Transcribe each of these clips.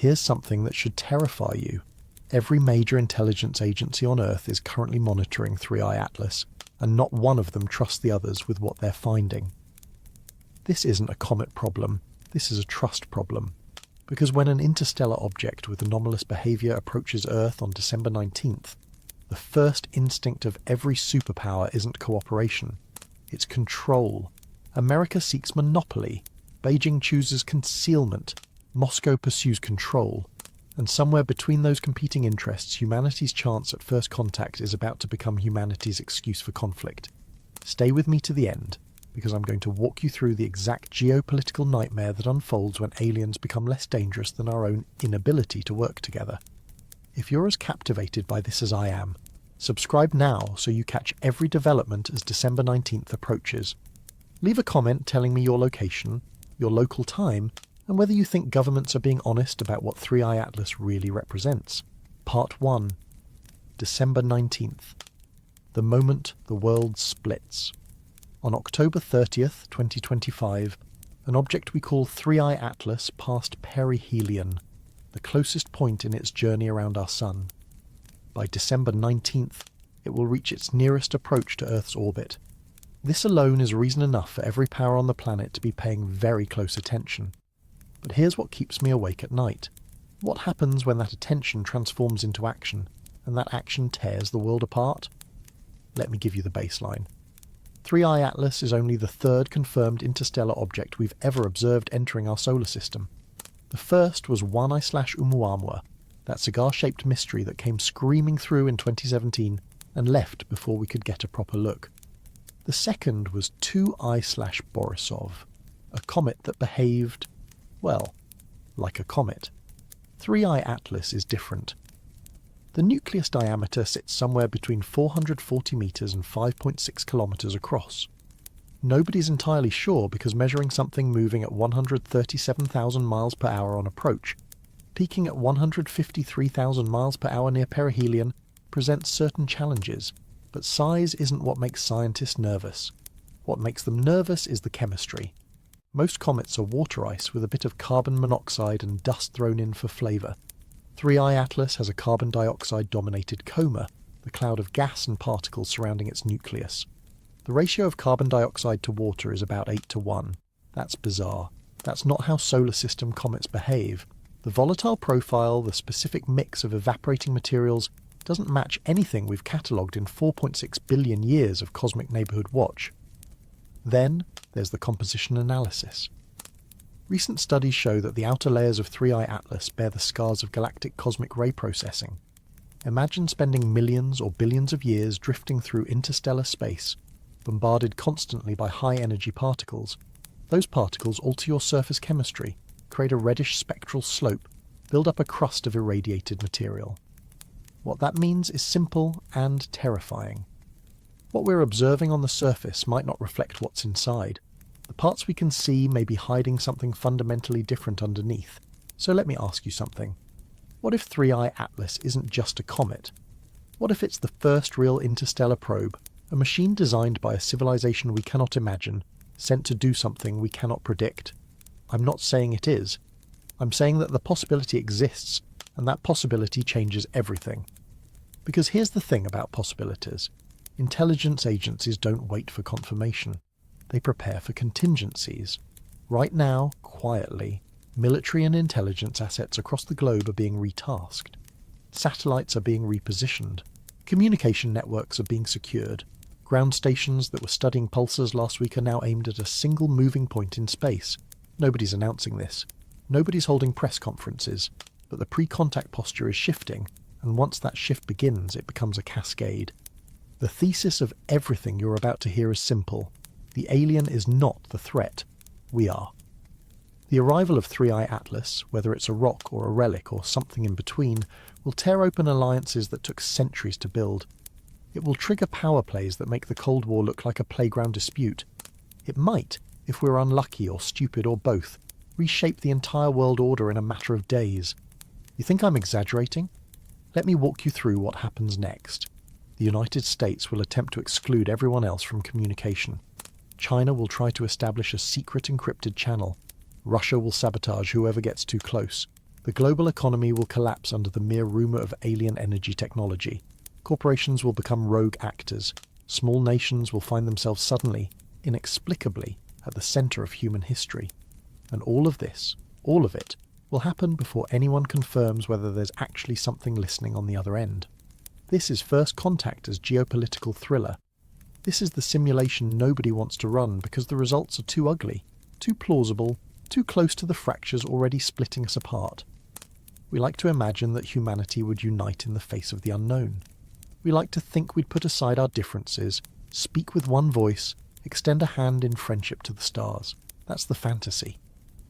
Here's something that should terrify you. Every major intelligence agency on Earth is currently monitoring 3i Atlas, and not one of them trusts the others with what they're finding. This isn't a comet problem, this is a trust problem. Because when an interstellar object with anomalous behaviour approaches Earth on December 19th, the first instinct of every superpower isn't cooperation, it's control. America seeks monopoly, Beijing chooses concealment, Moscow pursues control, and somewhere between those competing interests, humanity's chance at first contact is about to become humanity's excuse for conflict. Stay with me to the end, because I'm going to walk you through the exact geopolitical nightmare that unfolds when aliens become less dangerous than our own inability to work together. If you're as captivated by this as I am, subscribe now so you catch every development as December 19th approaches. Leave a comment telling me your location, your local time, and whether you think governments are being honest about what 3i Atlas really represents. Part 1. December 19th. The moment the world splits. On October 30th, 2025, an object we call 3i Atlas passed perihelion, the closest point in its journey around our Sun. By December 19th, it will reach its nearest approach to Earth's orbit. This alone is reason enough for every power on the planet to be paying very close attention. But here's what keeps me awake at night. What happens when that attention transforms into action, and that action tears the world apart? Let me give you the baseline. 3i Atlas is only the third confirmed interstellar object we've ever observed entering our solar system. The first was 1I/Oumuamua, that cigar-shaped mystery that came screaming through in 2017 and left before we could get a proper look. The second was 2I/Borisov, a comet that behaved, well, like a comet. 3i Atlas is different. The nucleus diameter sits somewhere between 440 metres and 5.6 kilometres across. Nobody's entirely sure because measuring something moving at 137,000 miles per hour on approach, peaking at 153,000 miles per hour near perihelion, presents certain challenges, but size isn't what makes scientists nervous. What makes them nervous is the chemistry. Most comets are water ice with a bit of carbon monoxide and dust thrown in for flavour. 3i Atlas has a carbon dioxide-dominated coma, the cloud of gas and particles surrounding its nucleus. The ratio of carbon dioxide to water is about 8:1. That's bizarre. That's not how solar system comets behave. The volatile profile, the specific mix of evaporating materials, doesn't match anything we've catalogued in 4.6 billion years of cosmic neighbourhood watch. Then there's the composition analysis. Recent studies show that the outer layers of 3i Atlas bear the scars of galactic cosmic ray processing. Imagine spending millions or billions of years drifting through interstellar space, bombarded constantly by high-energy particles. Those particles alter your surface chemistry, create a reddish spectral slope, build up a crust of irradiated material. What that means is simple and terrifying. What we're observing on the surface might not reflect what's inside. The parts we can see may be hiding something fundamentally different underneath. So let me ask you something. What if 3i Atlas isn't just a comet? What if it's the first real interstellar probe, a machine designed by a civilization we cannot imagine, sent to do something we cannot predict? I'm not saying it is. I'm saying that the possibility exists, and that possibility changes everything. Because here's the thing about possibilities. Intelligence agencies don't wait for confirmation. They prepare for contingencies. Right now, quietly, military and intelligence assets across the globe are being retasked. Satellites are being repositioned. Communication networks are being secured. Ground stations that were studying pulsars last week are now aimed at a single moving point in space. Nobody's announcing this. Nobody's holding press conferences. But the pre-contact posture is shifting, and once that shift begins, it becomes a cascade. The thesis of everything you're about to hear is simple. The alien is not the threat. We are. The arrival of 3i Atlas, whether it's a rock or a relic or something in between, will tear open alliances that took centuries to build. It will trigger power plays that make the Cold War look like a playground dispute. It might, if we're unlucky or stupid or both, reshape the entire world order in a matter of days. You think I'm exaggerating? Let me walk you through what happens next. The United States will attempt to exclude everyone else from communication. China will try to establish a secret encrypted channel. Russia will sabotage whoever gets too close. The global economy will collapse under the mere rumour of alien energy technology. Corporations will become rogue actors. Small nations will find themselves suddenly, inexplicably, at the centre of human history. And all of this, all of it, will happen before anyone confirms whether there's actually something listening on the other end. This is First Contact as geopolitical thriller. This is the simulation nobody wants to run because the results are too ugly, too plausible, too close to the fractures already splitting us apart. We like to imagine that humanity would unite in the face of the unknown. We like to think we'd put aside our differences, speak with one voice, extend a hand in friendship to the stars. That's the fantasy.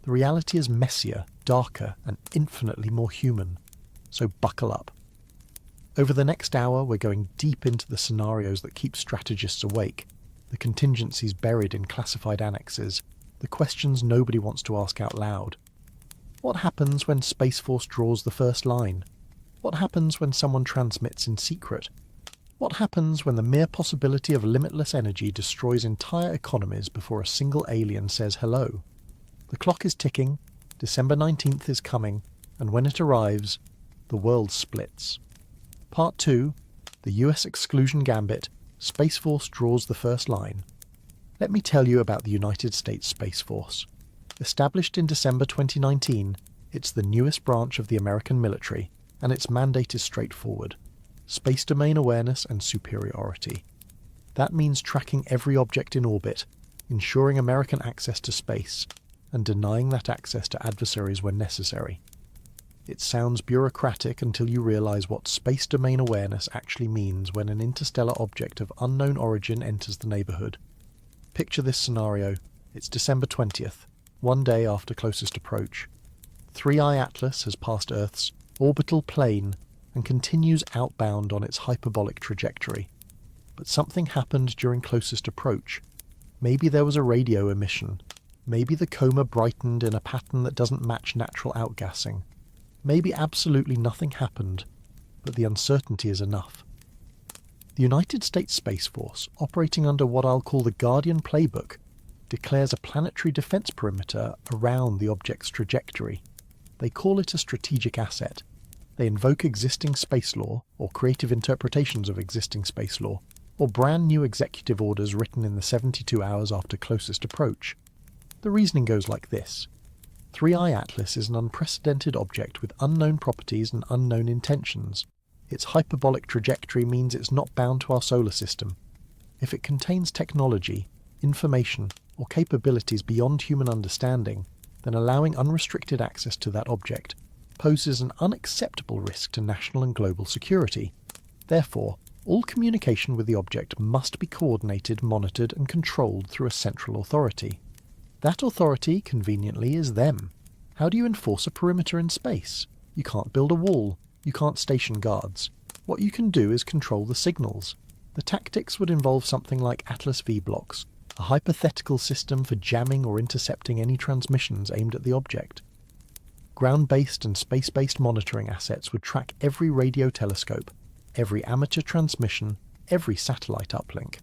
The reality is messier, darker, and infinitely more human. So buckle up. Over the next hour, we're going deep into the scenarios that keep strategists awake, the contingencies buried in classified annexes, the questions nobody wants to ask out loud. What happens when Space Force draws the first line? What happens when someone transmits in secret? What happens when the mere possibility of limitless energy destroys entire economies before a single alien says hello? The clock is ticking, December 19th is coming, and when it arrives, the world splits. Part 2, the US Exclusion Gambit, Space Force draws the first line. Let me tell you about the United States Space Force. Established in December 2019, it's the newest branch of the American military, and its mandate is straightforward: space domain awareness and superiority. That means tracking every object in orbit, ensuring American access to space, and denying that access to adversaries when necessary. It sounds bureaucratic until you realize what space domain awareness actually means when an interstellar object of unknown origin enters the neighborhood. Picture this scenario. It's December 20th, one day after closest approach. 3I Atlas has passed Earth's orbital plane and continues outbound on its hyperbolic trajectory. But something happened during closest approach. Maybe there was a radio emission. Maybe the coma brightened in a pattern that doesn't match natural outgassing. Maybe absolutely nothing happened, but the uncertainty is enough. The United States Space Force, operating under what I'll call the Guardian Playbook, declares a planetary defense perimeter around the object's trajectory. They call it a strategic asset. They invoke existing space law, or creative interpretations of existing space law, or brand new executive orders written in the 72 hours after closest approach. The reasoning goes like this. 3I Atlas is an unprecedented object with unknown properties and unknown intentions. Its hyperbolic trajectory means it's not bound to our solar system. If it contains technology, information, or capabilities beyond human understanding, then allowing unrestricted access to that object poses an unacceptable risk to national and global security. Therefore, all communication with the object must be coordinated, monitored, and controlled through a central authority. That authority, conveniently, is them. How do you enforce a perimeter in space? You can't build a wall. You can't station guards. What you can do is control the signals. The tactics would involve something like Atlas V blocks, a hypothetical system for jamming or intercepting any transmissions aimed at the object. Ground-based and space-based monitoring assets would track every radio telescope, every amateur transmission, every satellite uplink.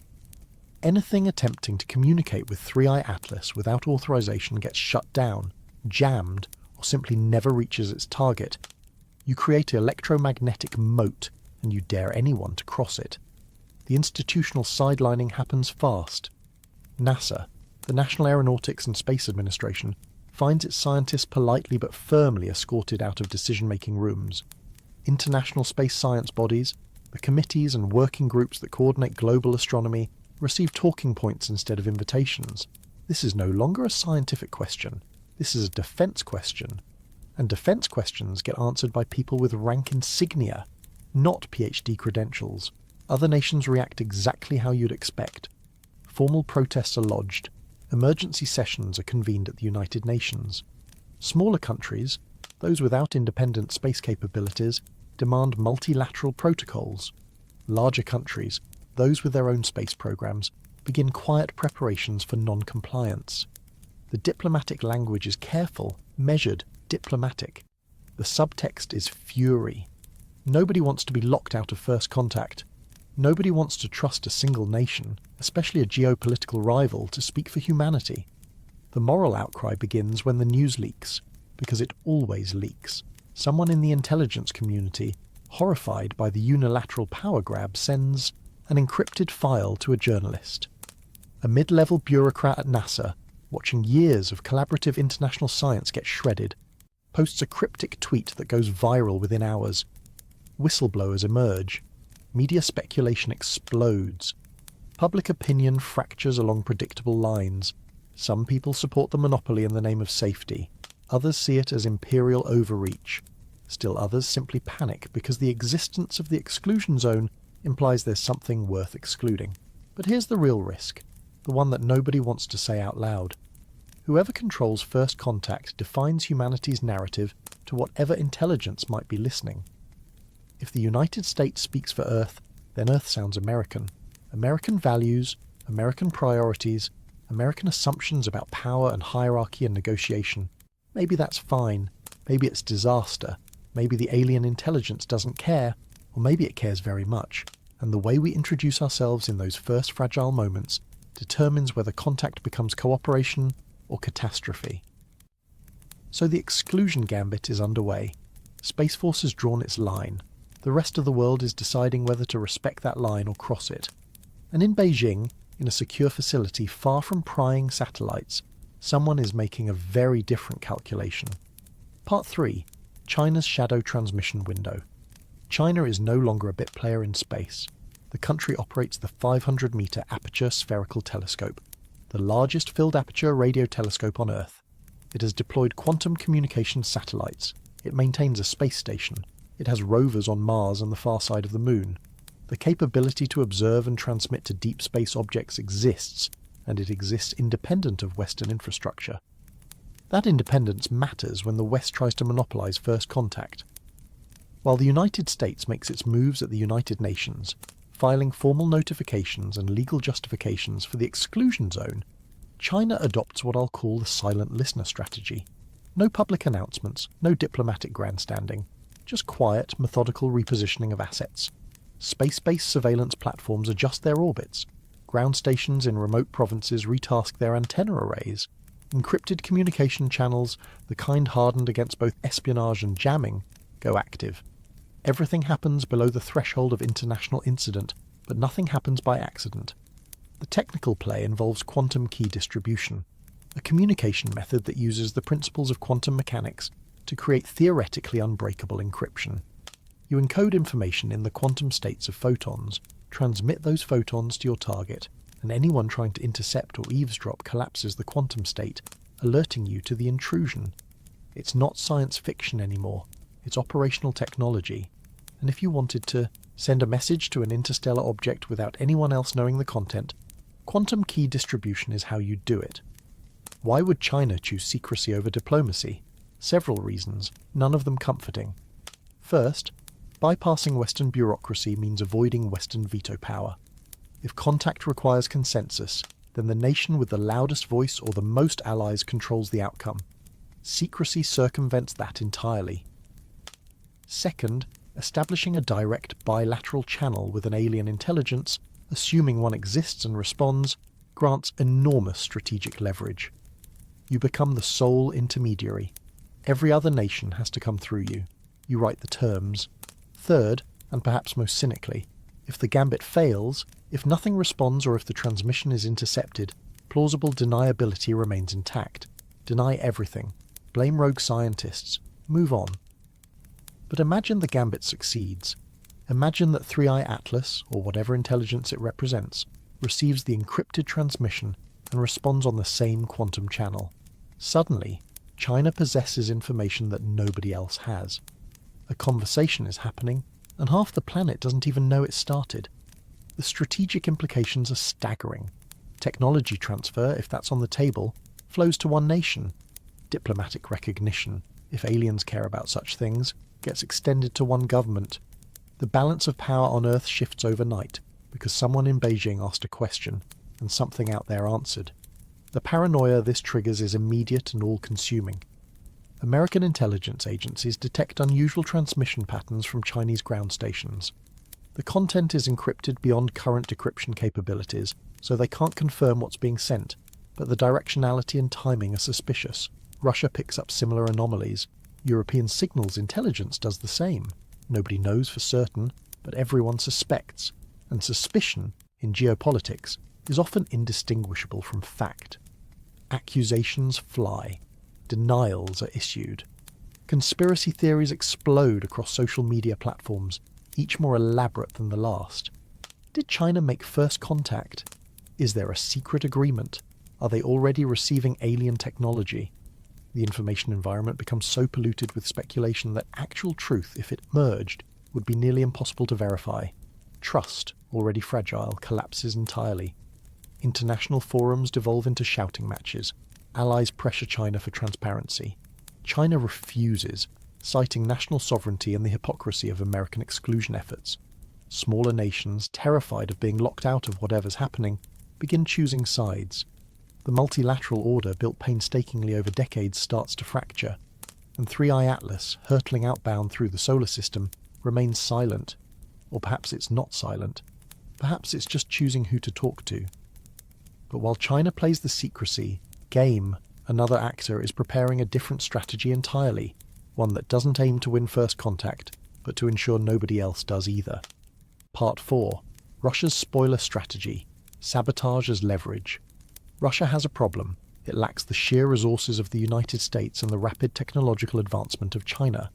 Anything attempting to communicate with 3I Atlas without authorization gets shut down, jammed, or simply never reaches its target. You create an electromagnetic moat, and you dare anyone to cross it. The institutional sidelining happens fast. NASA, the National Aeronautics and Space Administration, finds its scientists politely but firmly escorted out of decision-making rooms. International space science bodies, the committees and working groups that coordinate global astronomy, receive talking points instead of invitations. This is no longer a scientific question. This is a defense question. And defense questions get answered by people with rank insignia, not PhD credentials. Other nations react exactly how you'd expect. Formal protests are lodged. Emergency sessions are convened at the United Nations. Smaller countries, those without independent space capabilities, demand multilateral protocols. Larger countries, those with their own space programs, begin quiet preparations for non-compliance. The diplomatic language is careful, measured, diplomatic. The subtext is fury. Nobody wants to be locked out of first contact. Nobody wants to trust a single nation, especially a geopolitical rival, to speak for humanity. The moral outcry begins when the news leaks, because it always leaks. Someone in the intelligence community, horrified by the unilateral power grab, sends an encrypted file to a journalist. A mid-level bureaucrat at NASA, watching years of collaborative international science get shredded, posts a cryptic tweet that goes viral within hours. Whistleblowers emerge. Media speculation explodes. Public opinion fractures along predictable lines. Some people support the monopoly in the name of safety. Others see it as imperial overreach. Still others simply panic because the existence of the exclusion zone implies there's something worth excluding. But here's the real risk, the one that nobody wants to say out loud. Whoever controls first contact defines humanity's narrative to whatever intelligence might be listening. If the United States speaks for Earth, then Earth sounds American. American values, American priorities, American assumptions about power and hierarchy and negotiation. Maybe that's fine. Maybe it's disaster. Maybe the alien intelligence doesn't care, or maybe it cares very much. And the way we introduce ourselves in those first fragile moments determines whether contact becomes cooperation or catastrophe. So the exclusion gambit is underway. Space Force has drawn its line. The rest of the world is deciding whether to respect that line or cross it. And in Beijing, in a secure facility far from prying satellites, someone is making a very different calculation. Part 3. China's shadow transmission window. China is no longer a bit player in space. The country operates the 500-metre Aperture Spherical Telescope, the largest filled aperture radio telescope on Earth. It has deployed quantum communication satellites. It maintains a space station. It has rovers on Mars and the far side of the Moon. The capability to observe and transmit to deep space objects exists, and it exists independent of Western infrastructure. That independence matters when the West tries to monopolize first contact. While the United States makes its moves at the United Nations, filing formal notifications and legal justifications for the exclusion zone, China adopts what I'll call the silent listener strategy. No public announcements, no diplomatic grandstanding, just quiet, methodical repositioning of assets. Space-based surveillance platforms adjust their orbits. Ground stations in remote provinces retask their antenna arrays. Encrypted communication channels, the kind hardened against both espionage and jamming, go active. Everything happens below the threshold of international incident, but nothing happens by accident. The technical play involves quantum key distribution, a communication method that uses the principles of quantum mechanics to create theoretically unbreakable encryption. You encode information in the quantum states of photons, transmit those photons to your target, and anyone trying to intercept or eavesdrop collapses the quantum state, alerting you to the intrusion. It's not science fiction anymore, it's operational technology. And if you wanted to send a message to an interstellar object without anyone else knowing the content, quantum key distribution is how you do it. Why would China choose secrecy over diplomacy? Several reasons, none of them comforting. First, bypassing Western bureaucracy means avoiding Western veto power. If contact requires consensus, then the nation with the loudest voice or the most allies controls the outcome. Secrecy circumvents that entirely. Second, establishing a direct bilateral channel with an alien intelligence, assuming one exists and responds, grants enormous strategic leverage. You become the sole intermediary. Every other nation has to come through you. You write the terms. Third, and perhaps most cynically, if the gambit fails, if nothing responds or if the transmission is intercepted, plausible deniability remains intact. Deny everything. Blame rogue scientists. Move on. But imagine the gambit succeeds. Imagine that 3i Atlas, or whatever intelligence it represents, receives the encrypted transmission and responds on the same quantum channel. Suddenly, China possesses information that nobody else has. A conversation is happening, and half the planet doesn't even know it started. The strategic implications are staggering. Technology transfer, if that's on the table, flows to one nation. Diplomatic recognition, if aliens care about such things, gets extended to one government. The balance of power on Earth shifts overnight, because someone in Beijing asked a question, and something out there answered. The paranoia this triggers is immediate and all-consuming. American intelligence agencies detect unusual transmission patterns from Chinese ground stations. The content is encrypted beyond current decryption capabilities, so they can't confirm what's being sent, but the directionality and timing are suspicious. Russia picks up similar anomalies. European signals intelligence does the same. Nobody knows for certain, but everyone suspects, and suspicion, in geopolitics, is often indistinguishable from fact. Accusations fly. Denials are issued. Conspiracy theories explode across social media platforms, each more elaborate than the last. Did China make first contact? Is there a secret agreement? Are they already receiving alien technology? The information environment becomes so polluted with speculation that actual truth, if it emerged, would be nearly impossible to verify. Trust, already fragile, collapses entirely. International forums devolve into shouting matches. Allies pressure China for transparency. China refuses, citing national sovereignty and the hypocrisy of American exclusion efforts. Smaller nations, terrified of being locked out of whatever's happening, begin choosing sides. The multilateral order built painstakingly over decades starts to fracture, and 3i Atlas, hurtling outbound through the solar system, remains silent. Or perhaps it's not silent. Perhaps it's just choosing who to talk to. But while China plays the secrecy game, another actor is preparing a different strategy entirely, one that doesn't aim to win first contact, but to ensure nobody else does either. Part 4. Russia's spoiler strategy. Sabotage as leverage. Russia has a problem. It lacks the sheer resources of the United States and the rapid technological advancement of China.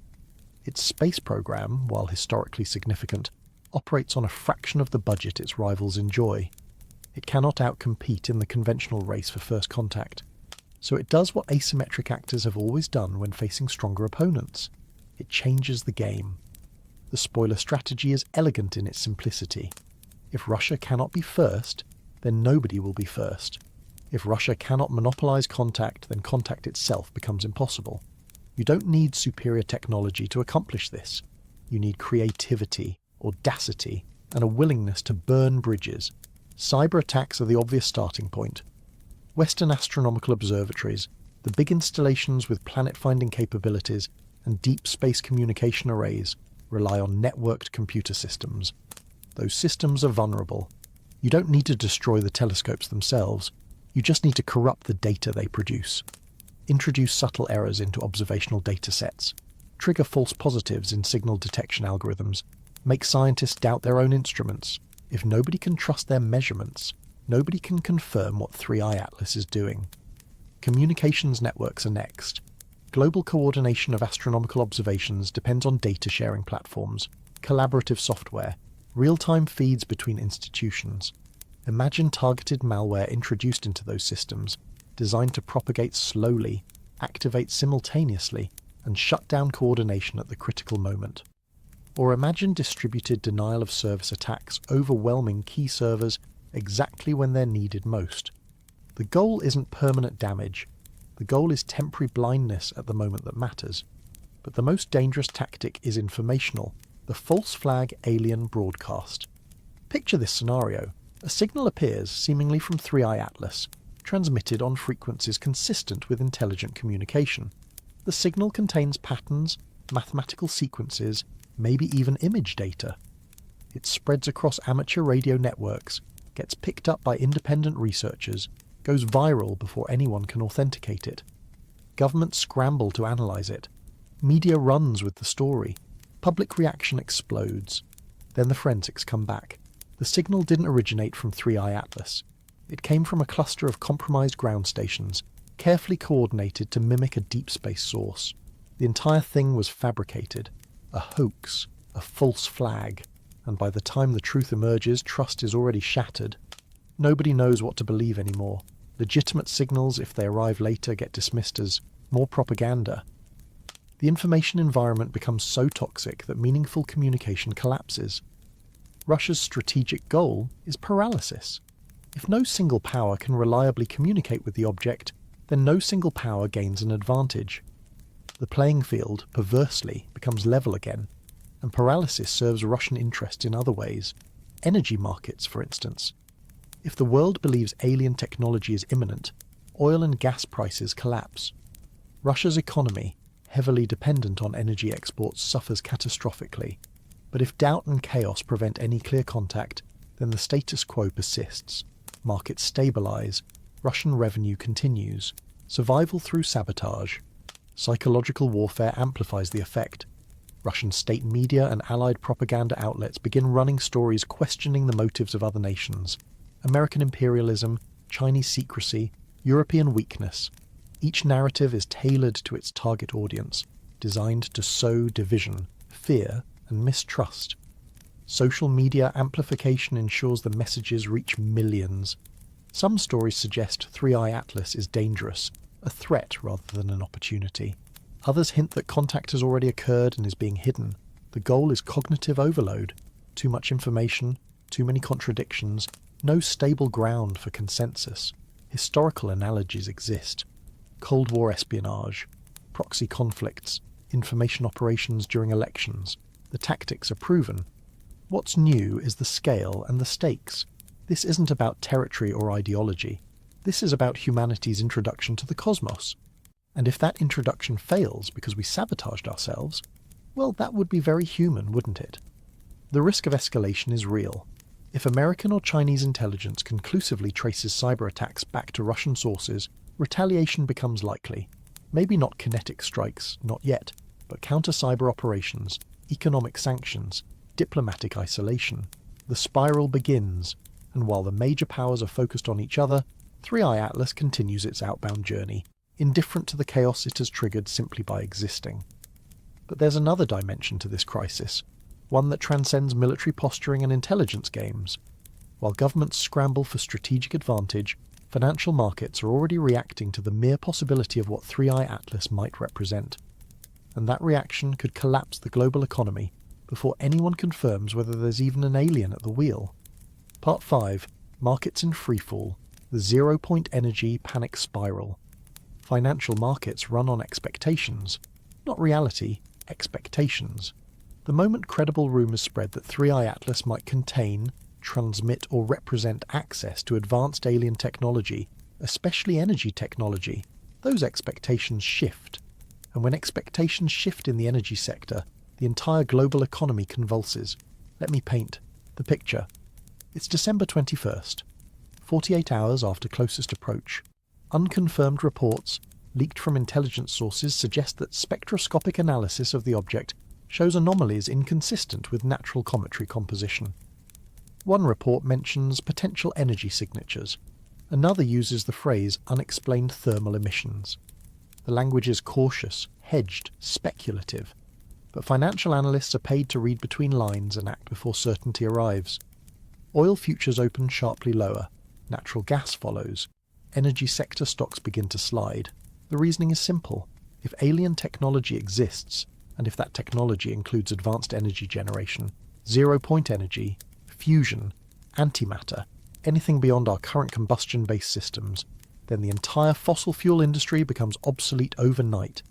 Its space program, while historically significant, operates on a fraction of the budget its rivals enjoy. It cannot outcompete in the conventional race for first contact. So it does what asymmetric actors have always done when facing stronger opponents. It changes the game. The spoiler strategy is elegant in its simplicity. If Russia cannot be first, then nobody will be first. If Russia cannot monopolize contact, then contact itself becomes impossible. You don't need superior technology to accomplish this. You need creativity, audacity, and a willingness to burn bridges. Cyber attacks are the obvious starting point. Western astronomical observatories, the big installations with planet-finding capabilities and deep space communication arrays, rely on networked computer systems. Those systems are vulnerable. You don't need to destroy the telescopes themselves. You just need to corrupt the data they produce. Introduce subtle errors into observational data sets. Trigger false positives in signal detection algorithms. Make scientists doubt their own instruments. If nobody can trust their measurements, nobody can confirm what 3i Atlas is doing. Communications networks are next. Global coordination of astronomical observations depends on data sharing platforms, collaborative software, real-time feeds between institutions. Imagine targeted malware introduced into those systems, designed to propagate slowly, activate simultaneously, and shut down coordination at the critical moment. Or imagine distributed denial-of-service attacks overwhelming key servers exactly when they're needed most. The goal isn't permanent damage. The goal is temporary blindness at the moment that matters. But the most dangerous tactic is informational, the false flag alien broadcast. Picture this scenario. A signal appears, seemingly from 3i Atlas, transmitted on frequencies consistent with intelligent communication. The signal contains patterns, mathematical sequences, maybe even image data. It spreads across amateur radio networks, gets picked up by independent researchers, goes viral before anyone can authenticate it. Governments scramble to analyze it. Media runs with the story. Public reaction explodes. Then the forensics come back. The signal didn't originate from 3i Atlas. It came from a cluster of compromised ground stations, carefully coordinated to mimic a deep space source. The entire thing was fabricated. A hoax, a false flag, and by the time the truth emerges, trust is already shattered. Nobody knows what to believe anymore. Legitimate signals, if they arrive later, get dismissed as more propaganda. The information environment becomes so toxic that meaningful communication collapses. Russia's strategic goal is paralysis. If no single power can reliably communicate with the object, then no single power gains an advantage. The playing field, perversely, becomes level again, and paralysis serves Russian interest in other ways. Energy markets, for instance. If the world believes alien technology is imminent, oil and gas prices collapse. Russia's economy, heavily dependent on energy exports, suffers catastrophically. But if doubt and chaos prevent any clear contact, then the status quo persists. Markets stabilize. Russian revenue continues. Survival through sabotage. Psychological warfare amplifies the effect. Russian state media and allied propaganda outlets begin running stories questioning the motives of other nations. American imperialism, Chinese secrecy, European weakness. Each narrative is tailored to its target audience, designed to sow division, fear, and mistrust. Social media amplification ensures the messages reach millions. Some stories suggest 3i Atlas is dangerous, a threat rather than an opportunity. Others hint that contact has already occurred and is being hidden. The goal is cognitive overload. Too much information, too many contradictions, no stable ground for consensus. Historical analogies exist. Cold War espionage, proxy conflicts, information operations during elections. The tactics are proven. What's new is the scale and the stakes. This isn't about territory or ideology. This is about humanity's introduction to the cosmos. And if that introduction fails because we sabotaged ourselves, well, that would be very human, wouldn't it? The risk of escalation is real. If American or Chinese intelligence conclusively traces cyber attacks back to Russian sources, retaliation becomes likely. Maybe not kinetic strikes, not yet, but counter-cyber operations, economic sanctions, diplomatic isolation. The spiral begins, and while the major powers are focused on each other, 3i Atlas continues its outbound journey, indifferent to the chaos it has triggered simply by existing. But there's another dimension to this crisis, one that transcends military posturing and intelligence games. While governments scramble for strategic advantage, financial markets are already reacting to the mere possibility of what 3i Atlas might represent. And that reaction could collapse the global economy before anyone confirms whether there's even an alien at the wheel. Part 5. Markets in Freefall. The zero-point energy panic spiral. Financial markets run on expectations. Not reality, expectations. The moment credible rumours spread that 3i Atlas might contain, transmit or represent access to advanced alien technology, especially energy technology, those expectations shift. And when expectations shift in the energy sector, the entire global economy convulses. Let me paint the picture. It's December 21st, 48 hours after closest approach. Unconfirmed reports, leaked from intelligence sources, suggest that spectroscopic analysis of the object shows anomalies inconsistent with natural cometary composition. One report mentions potential energy signatures. Another uses the phrase unexplained thermal emissions. The language is cautious, hedged, speculative. But financial analysts are paid to read between lines and act before certainty arrives. Oil futures open sharply lower. Natural gas follows. Energy sector stocks begin to slide. The reasoning is simple. If alien technology exists, and if that technology includes advanced energy generation, zero-point energy, fusion, antimatter, anything beyond our current combustion-based systems, then the entire fossil fuel industry becomes obsolete overnight.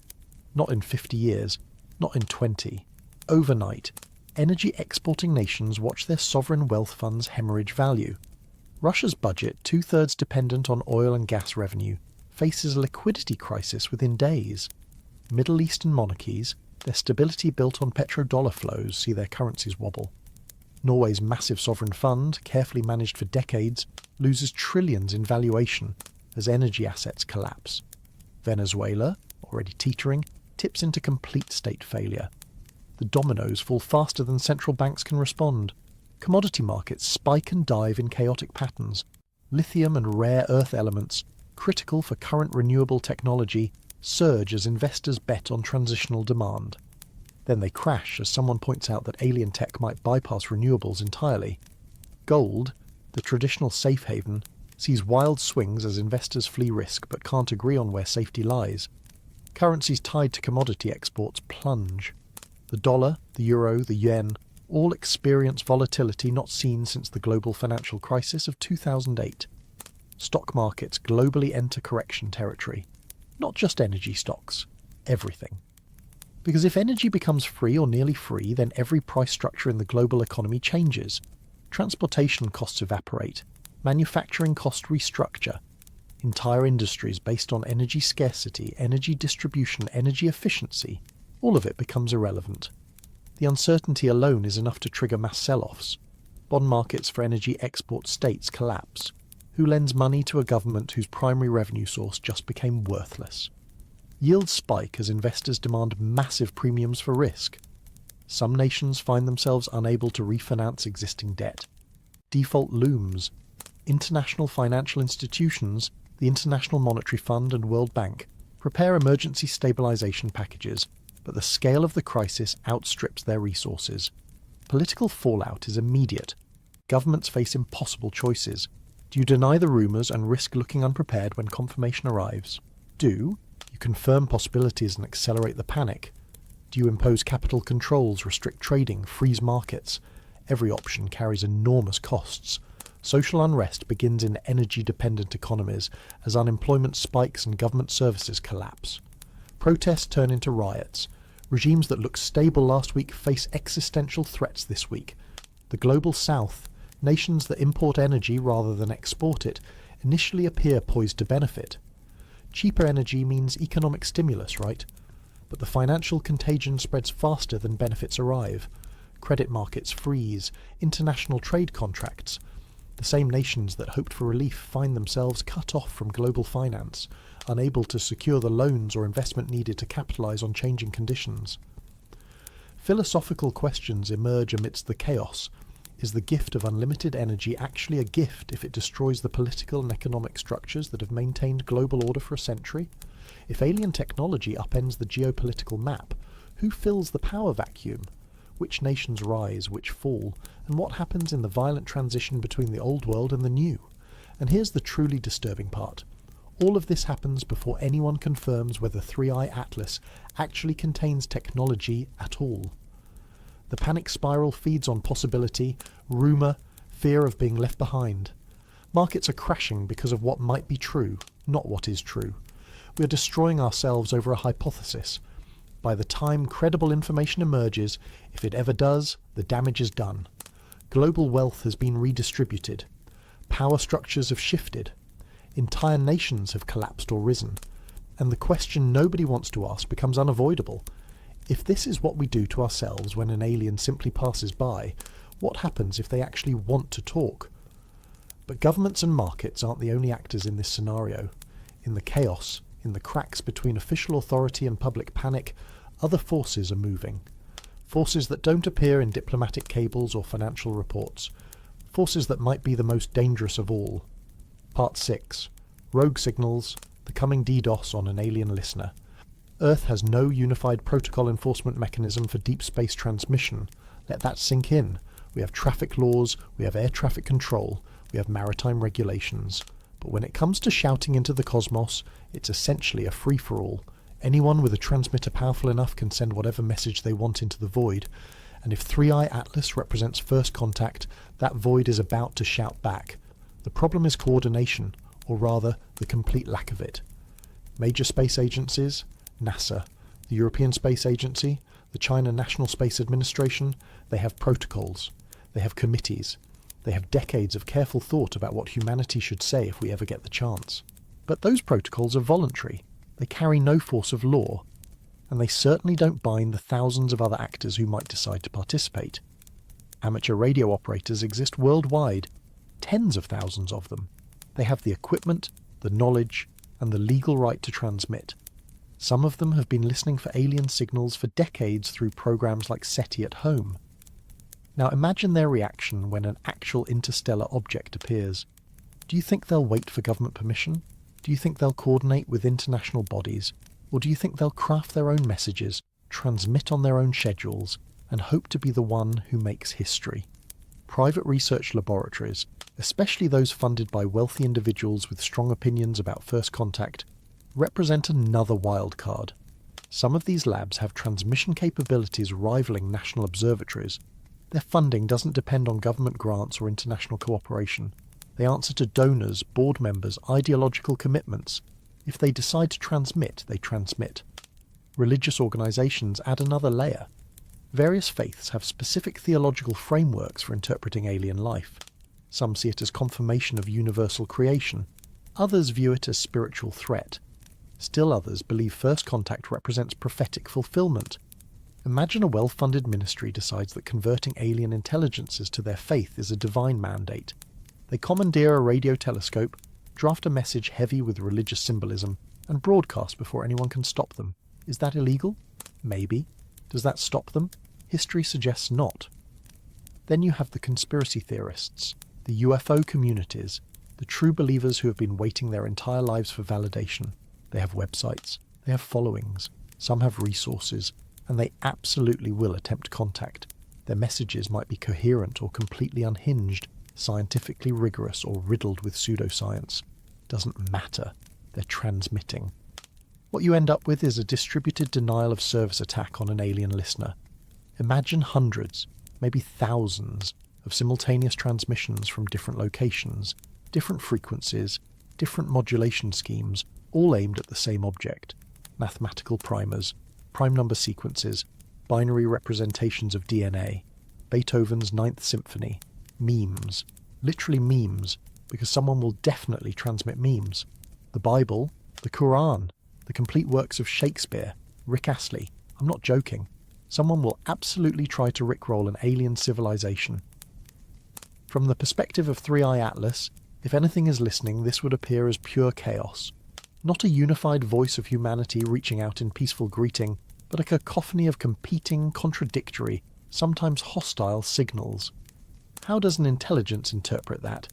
Not in 50 years, not in 20. Overnight, energy exporting nations watch their sovereign wealth funds hemorrhage value. Russia's budget, two-thirds dependent on oil and gas revenue, faces a liquidity crisis within days. Middle Eastern monarchies, their stability built on petrodollar flows, see their currencies wobble. Norway's massive sovereign fund, carefully managed for decades, loses trillions in valuation as energy assets collapse. Venezuela, already teetering, tips into complete state failure. The dominoes fall faster than central banks can respond. Commodity markets spike and dive in chaotic patterns. Lithium and rare earth elements, critical for current renewable technology, surge as investors bet on transitional demand. Then they crash as someone points out that alien tech might bypass renewables entirely. Gold, the traditional safe haven, sees wild swings as investors flee risk but can't agree on where safety lies. Currencies tied to commodity exports plunge. The dollar, the euro, the yen, all experience volatility not seen since the global financial crisis of 2008. Stock markets globally enter correction territory. Not just energy stocks, everything. Because if energy becomes free or nearly free, then every price structure in the global economy changes. Transportation costs evaporate, manufacturing costs restructure. Entire industries based on energy scarcity, energy distribution, energy efficiency, all of it becomes irrelevant. The uncertainty alone is enough to trigger mass sell-offs. Bond markets for energy export states collapse. Who lends money to a government whose primary revenue source just became worthless? Yields spike as investors demand massive premiums for risk. Some nations find themselves unable to refinance existing debt. Default looms. International financial institutions, the International Monetary Fund and World Bank, prepare emergency stabilization packages, but the scale of the crisis outstrips their resources. Political fallout is immediate. Governments face impossible choices. Do you deny the rumours and risk looking unprepared when confirmation arrives? You confirm possibilities and accelerate the panic. Do you impose capital controls, restrict trading, freeze markets? Every option carries enormous costs. Social unrest begins in energy-dependent economies as unemployment spikes and government services collapse. Protests turn into riots. Regimes that looked stable last week face existential threats this week. The global south, nations that import energy rather than export it, initially appear poised to benefit. Cheaper energy means economic stimulus, right? But the financial contagion spreads faster than benefits arrive. Credit markets freeze, international trade contracts. The same nations that hoped for relief find themselves cut off from global finance, unable to secure the loans or investment needed to capitalize on changing conditions. Philosophical questions emerge amidst the chaos. Is the gift of unlimited energy actually a gift if it destroys the political and economic structures that have maintained global order for a century? If alien technology upends the geopolitical map, who fills the power vacuum? Which nations rise, which fall, and what happens in the violent transition between the old world and the new? And here's the truly disturbing part. All of this happens before anyone confirms whether 3i Atlas actually contains technology at all. The panic spiral feeds on possibility, rumour, fear of being left behind. Markets are crashing because of what might be true, not what is true. We are destroying ourselves over a hypothesis. By the time credible information emerges, if it ever does, the damage is done. Global wealth has been redistributed. Power structures have shifted. Entire nations have collapsed or risen. And the question nobody wants to ask becomes unavoidable. If this is what we do to ourselves when an alien simply passes by, what happens if they actually want to talk? But governments and markets aren't the only actors in this scenario. In the chaos, in the cracks between official authority and public panic, other forces are moving. Forces that don't appear in diplomatic cables or financial reports. Forces that might be the most dangerous of all. Part 6. Rogue Signals, the coming DDoS on an alien listener. Earth has no unified protocol enforcement mechanism for deep space transmission. Let that sink in. We have traffic laws, we have air traffic control, we have maritime regulations. But when it comes to shouting into the cosmos, it's essentially a free-for-all. Anyone with a transmitter powerful enough can send whatever message they want into the void, and if 3i Atlas represents first contact, that void is about to shout back. The problem is coordination, or rather, the complete lack of it. Major space agencies, NASA, the European Space Agency, the China National Space Administration, they have protocols, they have committees, they have decades of careful thought about what humanity should say if we ever get the chance. But those protocols are voluntary. They carry no force of law, and they certainly don't bind the thousands of other actors who might decide to participate. Amateur radio operators exist worldwide, tens of thousands of them. They have the equipment, the knowledge, and the legal right to transmit. Some of them have been listening for alien signals for decades through programs like SETI at home. Now imagine their reaction when an actual interstellar object appears. Do you think they'll wait for government permission? Do you think they'll coordinate with international bodies? Or do you think they'll craft their own messages, transmit on their own schedules, and hope to be the one who makes history? Private research laboratories, especially those funded by wealthy individuals with strong opinions about first contact, represent another wild card. Some of these labs have transmission capabilities rivaling national observatories. Their funding doesn't depend on government grants or international cooperation. They answer to donors, board members, ideological commitments. If they decide to transmit, they transmit. Religious organizations add another layer. Various faiths have specific theological frameworks for interpreting alien life. Some see it as confirmation of universal creation. Others view it as spiritual threat. Still others believe first contact represents prophetic fulfillment. Imagine a well-funded ministry decides that converting alien intelligences to their faith is a divine mandate. They commandeer a radio telescope, draft a message heavy with religious symbolism, and broadcast before anyone can stop them. Is that illegal? Maybe. Does that stop them? History suggests not. Then you have the conspiracy theorists, the UFO communities, the true believers who have been waiting their entire lives for validation. They have websites, they have followings, some have resources, and they absolutely will attempt contact. Their messages might be coherent or completely unhinged, scientifically rigorous or riddled with pseudoscience. Doesn't matter. They're transmitting. What you end up with is a distributed denial of service attack on an alien listener. Imagine hundreds, maybe thousands, of simultaneous transmissions from different locations, different frequencies, different modulation schemes, all aimed at the same object. Mathematical primers, prime number sequences, binary representations of DNA, Beethoven's Ninth Symphony, memes, literally memes, because someone will definitely transmit memes. The Bible, the Quran, the complete works of Shakespeare, Rick Astley. I'm not joking. Someone will absolutely try to rickroll an alien civilization. From the perspective of 3i Atlas, if anything is listening, this would appear as pure chaos. Not a unified voice of humanity reaching out in peaceful greeting, but a cacophony of competing, contradictory, sometimes hostile signals. How does an intelligence interpret that?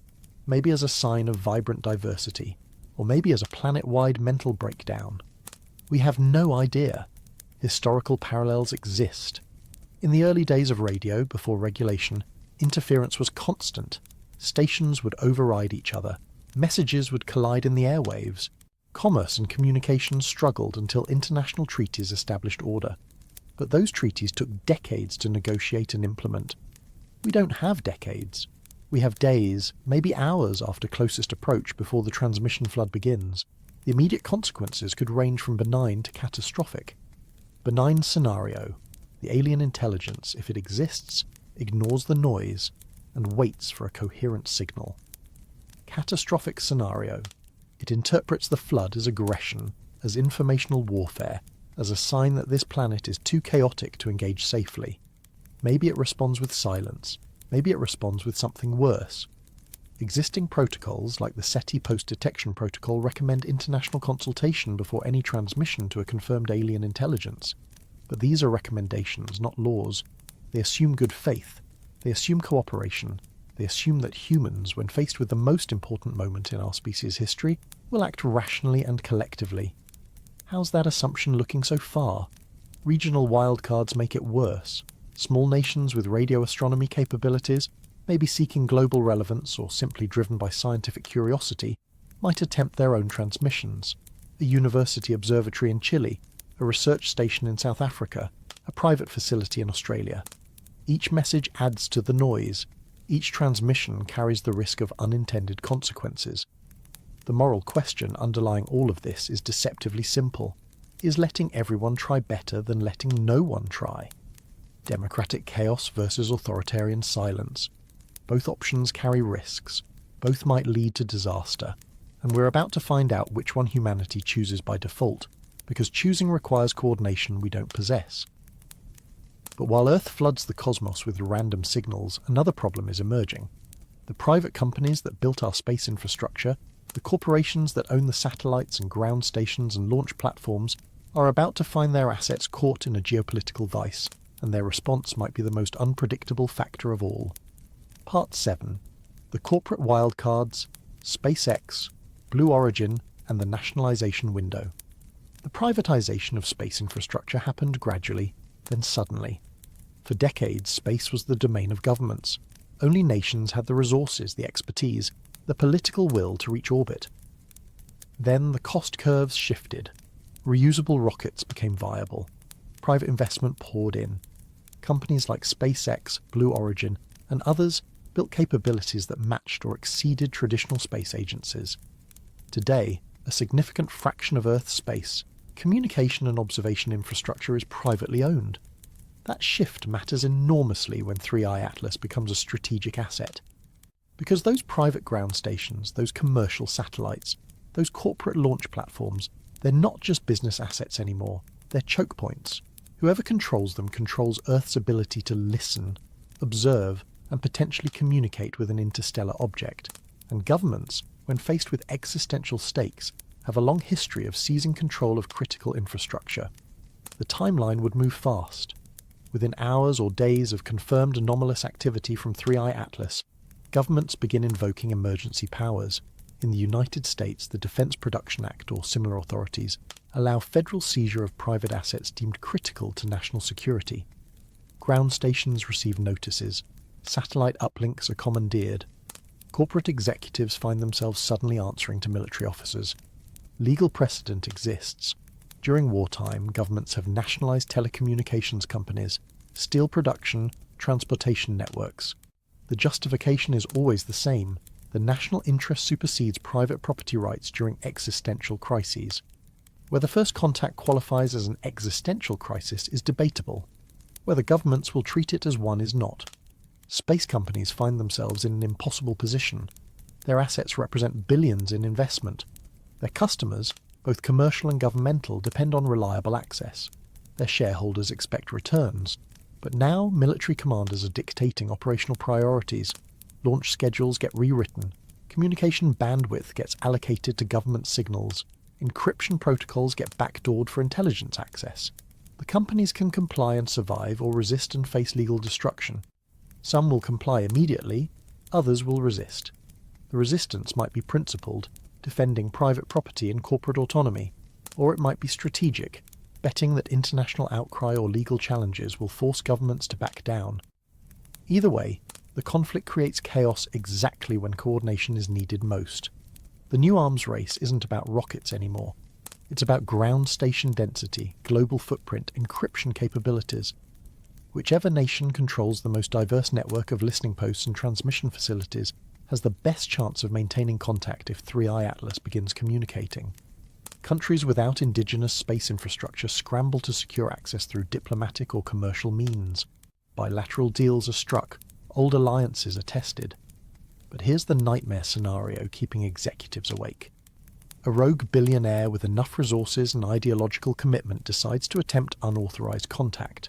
Maybe as a sign of vibrant diversity, or maybe as a planet-wide mental breakdown. We have no idea. Historical parallels exist. In the early days of radio, before regulation, interference was constant. Stations would override each other. Messages would collide in the airwaves. Commerce and communication struggled until international treaties established order. But those treaties took decades to negotiate and implement. We don't have decades. We have days, maybe hours after closest approach before the transmission flood begins. The immediate consequences could range from benign to catastrophic. Benign scenario. The alien intelligence, if it exists, ignores the noise and waits for a coherent signal. Catastrophic scenario. It interprets the flood as aggression, as informational warfare, as a sign that this planet is too chaotic to engage safely. Maybe it responds with silence. Maybe it responds with something worse. Existing protocols, like the SETI post-detection protocol, recommend international consultation before any transmission to a confirmed alien intelligence. But these are recommendations, not laws. They assume good faith. They assume cooperation. They assume that humans, when faced with the most important moment in our species' history, will act rationally and collectively. How's that assumption looking so far? Regional wildcards make it worse. Small nations with radio astronomy capabilities, maybe seeking global relevance or simply driven by scientific curiosity, might attempt their own transmissions. A university observatory in Chile, a research station in South Africa, a private facility in Australia. Each message adds to the noise. Each transmission carries the risk of unintended consequences. The moral question underlying all of this is deceptively simple. Is letting everyone try better than letting no one try? Democratic chaos versus authoritarian silence. Both options carry risks. Both might lead to disaster. And we're about to find out which one humanity chooses by default, because choosing requires coordination we don't possess. But while Earth floods the cosmos with random signals, another problem is emerging. The private companies that built our space infrastructure, the corporations that own the satellites and ground stations and launch platforms, are about to find their assets caught in a geopolitical vice, and their response might be the most unpredictable factor of all. Part 7. The corporate wildcards, SpaceX, Blue Origin, and the nationalization window. The privatization of space infrastructure happened gradually, then suddenly. For decades, space was the domain of governments. Only nations had the resources, the expertise, the political will to reach orbit. Then the cost curves shifted. Reusable rockets became viable. Private investment poured in. Companies like SpaceX, Blue Origin, and others built capabilities that matched or exceeded traditional space agencies. Today, a significant fraction of Earth's space, communication and observation infrastructure is privately owned. That shift matters enormously when 3i Atlas becomes a strategic asset. Because those private ground stations, those commercial satellites, those corporate launch platforms, they're not just business assets anymore, they're choke points. Whoever controls them controls Earth's ability to listen, observe, and potentially communicate with an interstellar object. And governments, when faced with existential stakes, have a long history of seizing control of critical infrastructure. The timeline would move fast. Within hours or days of confirmed anomalous activity from 3I Atlas, governments begin invoking emergency powers. In the United States, the Defense Production Act or similar authorities allow federal seizure of private assets deemed critical to national security. Ground stations receive notices. Satellite uplinks are commandeered. Corporate executives find themselves suddenly answering to military officers. Legal precedent exists. During wartime, governments have nationalized telecommunications companies, steel production, transportation networks. The justification is always the same. The national interest supersedes private property rights during existential crises. Whether first contact qualifies as an existential crisis is debatable. Whether governments will treat it as one is not. Space companies find themselves in an impossible position. Their assets represent billions in investment. Their customers, both commercial and governmental, depend on reliable access. Their shareholders expect returns. But now military commanders are dictating operational priorities. Launch schedules get rewritten. Communication bandwidth gets allocated to government signals. Encryption protocols get backdoored for intelligence access. The companies can comply and survive or resist and face legal destruction. Some will comply immediately, others will resist. The resistance might be principled, defending private property and corporate autonomy, or it might be strategic, betting that international outcry or legal challenges will force governments to back down. Either way, the conflict creates chaos exactly when coordination is needed most. The new arms race isn't about rockets anymore. It's about ground station density, global footprint, encryption capabilities. Whichever nation controls the most diverse network of listening posts and transmission facilities has the best chance of maintaining contact if 3I Atlas begins communicating. Countries without indigenous space infrastructure scramble to secure access through diplomatic or commercial means. Bilateral deals are struck, old alliances are tested. But here's the nightmare scenario keeping executives awake. A rogue billionaire with enough resources and ideological commitment decides to attempt unauthorized contact.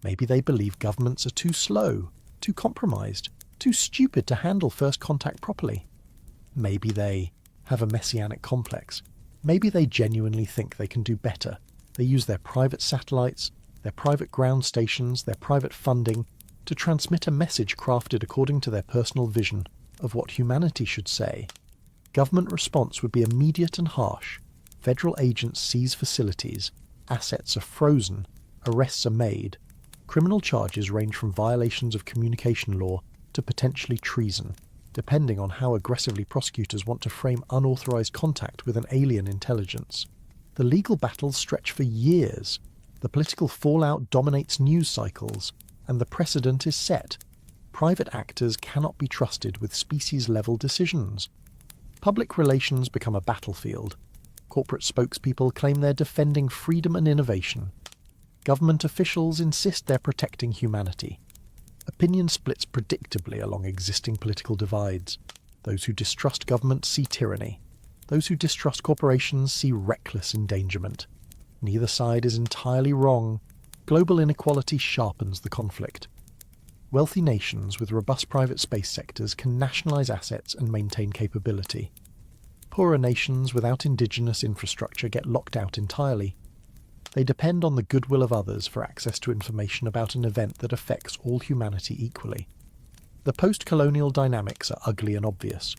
Maybe they believe governments are too slow, too compromised, too stupid to handle first contact properly. Maybe they have a messianic complex. Maybe they genuinely think they can do better. They use their private satellites, their private ground stations, their private funding to transmit a message crafted according to their personal vision of what humanity should say. Government response would be immediate and harsh. Federal agents seize facilities, assets are frozen, arrests are made. Criminal charges range from violations of communication law to potentially treason, depending on how aggressively prosecutors want to frame unauthorized contact with an alien intelligence. The legal battles stretch for years. The political fallout dominates news cycles, and the precedent is set. Private actors cannot be trusted with species-level decisions. Public relations become a battlefield. Corporate spokespeople claim they're defending freedom and innovation. Government officials insist they're protecting humanity. Opinion splits predictably along existing political divides. Those who distrust government see tyranny. Those who distrust corporations see reckless endangerment. Neither side is entirely wrong. Global inequality sharpens the conflict. Wealthy nations with robust private space sectors can nationalize assets and maintain capability. Poorer nations without indigenous infrastructure get locked out entirely. They depend on the goodwill of others for access to information about an event that affects all humanity equally. The post-colonial dynamics are ugly and obvious.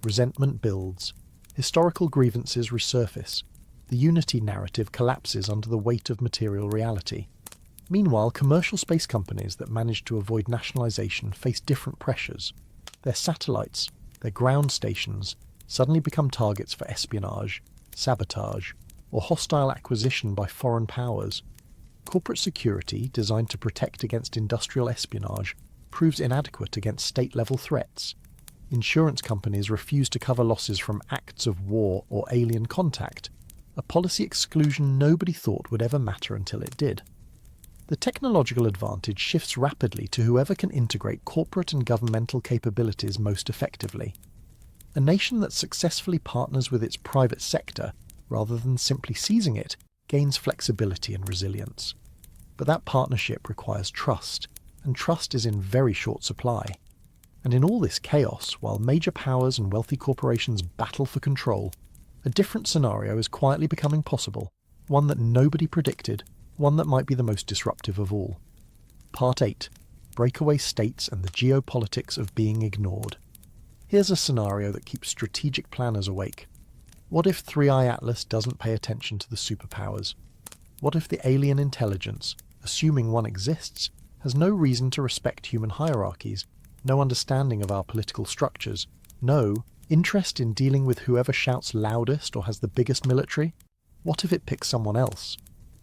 Resentment builds. Historical grievances resurface. The unity narrative collapses under the weight of material reality. Meanwhile, commercial space companies that manage to avoid nationalization face different pressures. Their satellites, their ground stations, suddenly become targets for espionage, sabotage, or hostile acquisition by foreign powers. Corporate security, designed to protect against industrial espionage, proves inadequate against state-level threats. Insurance companies refuse to cover losses from acts of war or alien contact, a policy exclusion nobody thought would ever matter until it did. The technological advantage shifts rapidly to whoever can integrate corporate and governmental capabilities most effectively. A nation that successfully partners with its private sector, rather than simply seizing it, gains flexibility and resilience. But that partnership requires trust, and trust is in very short supply. And in all this chaos, while major powers and wealthy corporations battle for control, A different scenario is quietly becoming possible, one that nobody predicted, one that might be the most disruptive of all. Part 8. Breakaway states and the geopolitics of being ignored. Here's a scenario that keeps strategic planners awake. What if 3i Atlas doesn't pay attention to the superpowers? What if the alien intelligence, assuming one exists, has no reason to respect human hierarchies, no understanding of our political structures, no interest in dealing with whoever shouts loudest or has the biggest military? What if it picks someone else?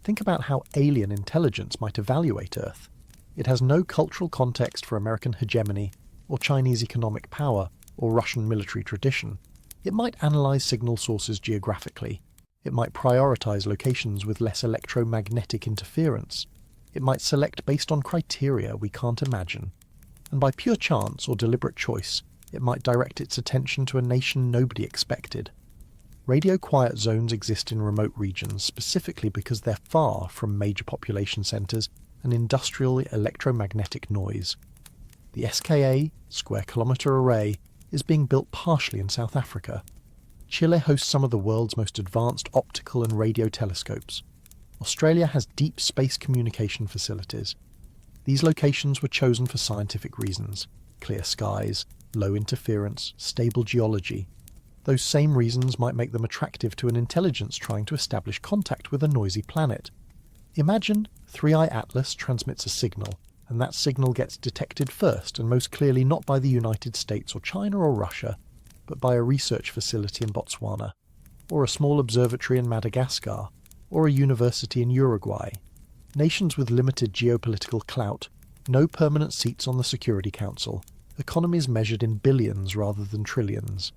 Think about how alien intelligence might evaluate Earth. It has no cultural context for American hegemony, or Chinese economic power, or Russian military tradition. It might analyse signal sources geographically. It might prioritise locations with less electromagnetic interference. It might select based on criteria we can't imagine. And by pure chance or deliberate choice, it might direct its attention to a nation nobody expected. Radio quiet zones exist in remote regions specifically because they're far from major population centres and industrial electromagnetic noise. The SKA, Square Kilometre Array, is being built partially in South Africa. Chile hosts some of the world's most advanced optical and radio telescopes. Australia has deep space communication facilities. These locations were chosen for scientific reasons: clear skies, low interference, stable geology. Those same reasons might make them attractive to an intelligence trying to establish contact with a noisy planet. Imagine 3i Atlas transmits a signal, and that signal gets detected first and most clearly not by the United States or China or Russia, but by a research facility in Botswana, or a small observatory in Madagascar, or a university in Uruguay. Nations with limited geopolitical clout, no permanent seats on the Security Council, economies measured in billions rather than trillions.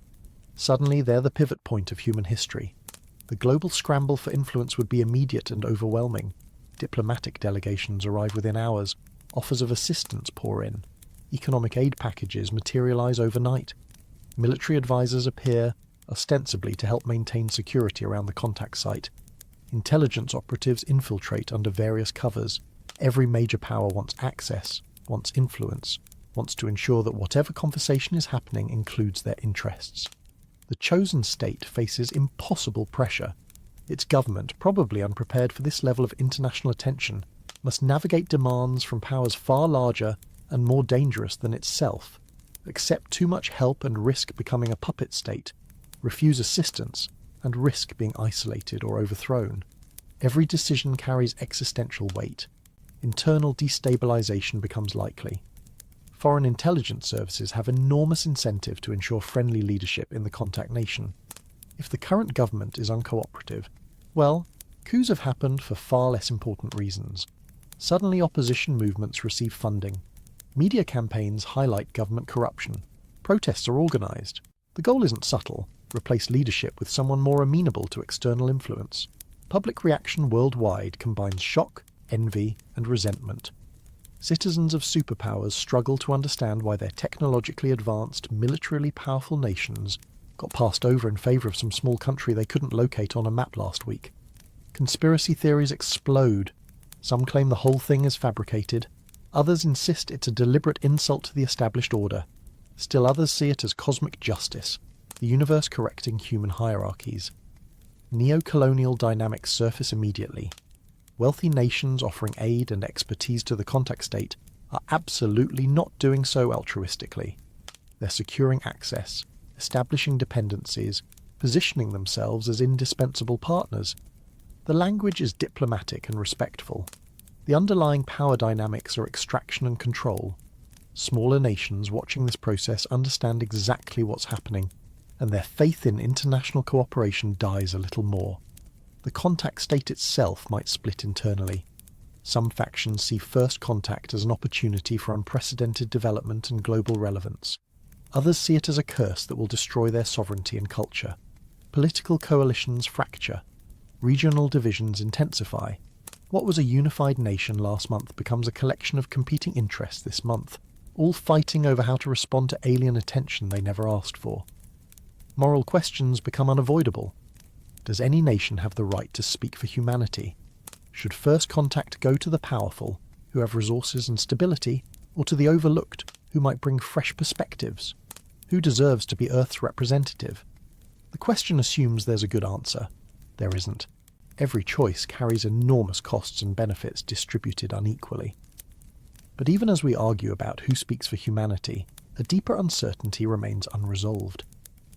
Suddenly they're the pivot point of human history. The global scramble for influence would be immediate and overwhelming. Diplomatic delegations arrive within hours, offers of assistance pour in, economic aid packages materialise overnight. Military advisors appear, ostensibly to help maintain security around the contact site. Intelligence operatives infiltrate under various covers. Every major power wants access, wants influence, wants to ensure that whatever conversation is happening includes their interests. The chosen state faces impossible pressure. Its government, probably unprepared for this level of international attention, must navigate demands from powers far larger and more dangerous than itself, accept too much help and risk becoming a puppet state, refuse assistance and risk being isolated or overthrown. Every decision carries existential weight. Internal destabilization becomes likely. Foreign intelligence services have enormous incentive to ensure friendly leadership in the contact nation. If the current government is uncooperative, well, coups have happened for far less important reasons. Suddenly opposition movements receive funding. Media campaigns highlight government corruption. Protests are organised. The goal isn't subtle: replace leadership with someone more amenable to external influence. Public reaction worldwide combines shock, envy, and resentment. Citizens of superpowers struggle to understand why their technologically advanced, militarily powerful nations got passed over in favour of some small country they couldn't locate on a map last week. Conspiracy theories explode. Some claim the whole thing is fabricated. Others insist it's a deliberate insult to the established order. Still others see it as cosmic justice, the universe correcting human hierarchies. Neo-colonial dynamics surface immediately. Wealthy nations offering aid and expertise to the contact state are absolutely not doing so altruistically. They're securing access, establishing dependencies, positioning themselves as indispensable partners. The language is diplomatic and respectful. The underlying power dynamics are extraction and control. Smaller nations watching this process understand exactly what's happening, and their faith in international cooperation dies a little more. The contact state itself might split internally. Some factions see first contact as an opportunity for unprecedented development and global relevance. Others see it as a curse that will destroy their sovereignty and culture. Political coalitions fracture. Regional divisions intensify. What was a unified nation last month becomes a collection of competing interests this month, all fighting over how to respond to alien attention they never asked for. Moral questions become unavoidable. Does any nation have the right to speak for humanity? Should first contact go to the powerful, who have resources and stability, or to the overlooked, who might bring fresh perspectives? Who deserves to be Earth's representative? The question assumes there's a good answer. There isn't. Every choice carries enormous costs and benefits distributed unequally. But even as we argue about who speaks for humanity, a deeper uncertainty remains unresolved.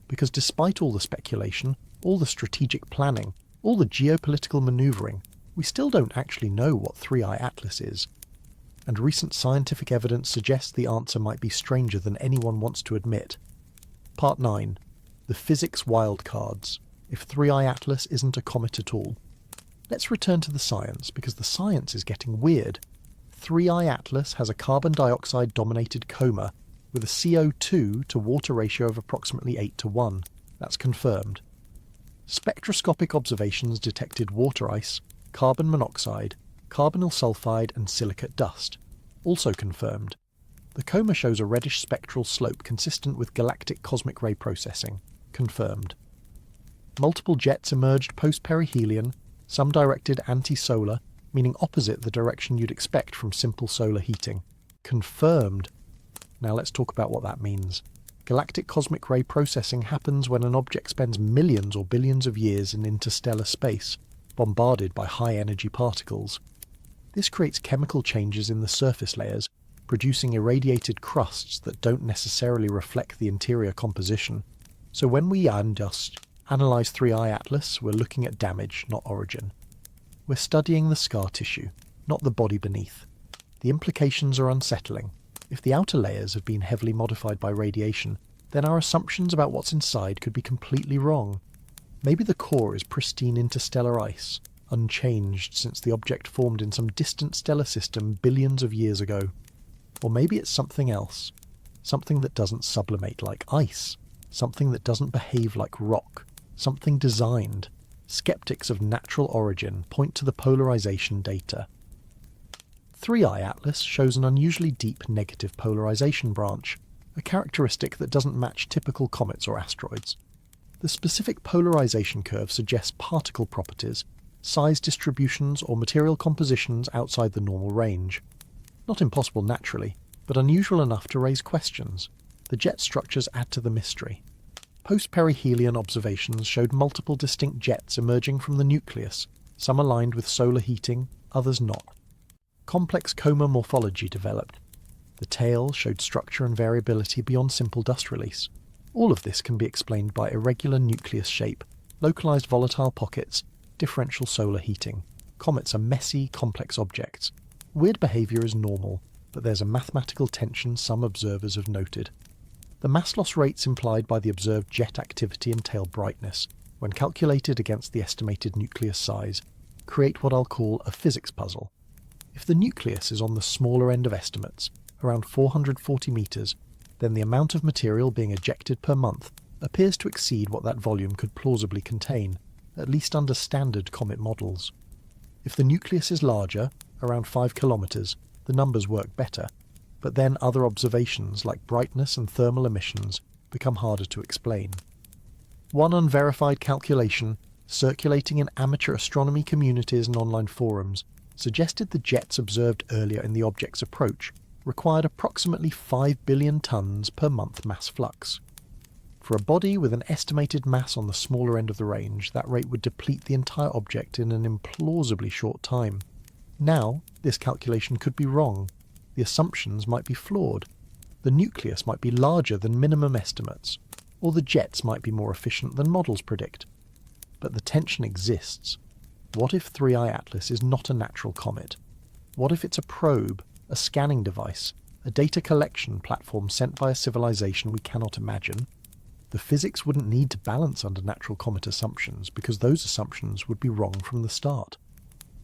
Because despite all the speculation, all the strategic planning, all the geopolitical manoeuvring, we still don't actually know what 3I Atlas is. And recent scientific evidence suggests the answer might be stranger than anyone wants to admit. Part 9. The Physics Wildcards. If 3I Atlas isn't a comet at all. Let's return to the science, because the science is getting weird. 3I Atlas has a carbon dioxide-dominated coma with a CO2 to water ratio of approximately 8:1. That's confirmed. Spectroscopic observations detected water ice, carbon monoxide, carbonyl sulfide and silicate dust. Also confirmed. The coma shows a reddish spectral slope consistent with galactic cosmic ray processing. Confirmed. Multiple jets emerged post-perihelion, some directed anti-solar, meaning opposite the direction you'd expect from simple solar heating. Confirmed. Now let's talk about what that means. Galactic cosmic ray processing happens when an object spends millions or billions of years in interstellar space, bombarded by high-energy particles. This creates chemical changes in the surface layers, producing irradiated crusts that don't necessarily reflect the interior composition. So when we analyse 3I Atlas, we're looking at damage, not origin. We're studying the scar tissue, not the body beneath. The implications are unsettling. If the outer layers have been heavily modified by radiation, then our assumptions about what's inside could be completely wrong. Maybe the core is pristine interstellar ice, unchanged since the object formed in some distant stellar system billions of years ago. Or maybe it's something else. Something that doesn't sublimate like ice. Something that doesn't behave like rock. Something designed. Skeptics of natural origin point to the polarization data. 3I Atlas shows an unusually deep negative polarization branch, a characteristic that doesn't match typical comets or asteroids. The specific polarization curve suggests particle properties, size distributions or material compositions outside the normal range. Not impossible naturally, but unusual enough to raise questions. The jet structures add to the mystery. Post-perihelion observations showed multiple distinct jets emerging from the nucleus, some aligned with solar heating, others not. Complex coma morphology developed. The tail showed structure and variability beyond simple dust release. All of this can be explained by irregular nucleus shape, localized volatile pockets, differential solar heating. Comets are messy, complex objects. Weird behavior is normal, but there's a mathematical tension some observers have noted. The mass loss rates implied by the observed jet activity and tail brightness, when calculated against the estimated nucleus size, create what I'll call a physics puzzle. If the nucleus is on the smaller end of estimates, around 440 meters, then the amount of material being ejected per month appears to exceed what that volume could plausibly contain, at least under standard comet models. If the nucleus is larger, around 5 kilometers, the numbers work better, but then other observations like brightness and thermal emissions become harder to explain. One unverified calculation, circulating in amateur astronomy communities and online forums, suggested the jets observed earlier in the object's approach required approximately 5 billion tons per month mass flux. For a body with an estimated mass on the smaller end of the range, that rate would deplete the entire object in an implausibly short time. Now, this calculation could be wrong. The assumptions might be flawed. The nucleus might be larger than minimum estimates, or the jets might be more efficient than models predict. But the tension exists. What if 3I Atlas is not a natural comet? What if it's a probe, a scanning device, a data collection platform sent by a civilization we cannot imagine? The physics wouldn't need to balance under natural comet assumptions because those assumptions would be wrong from the start.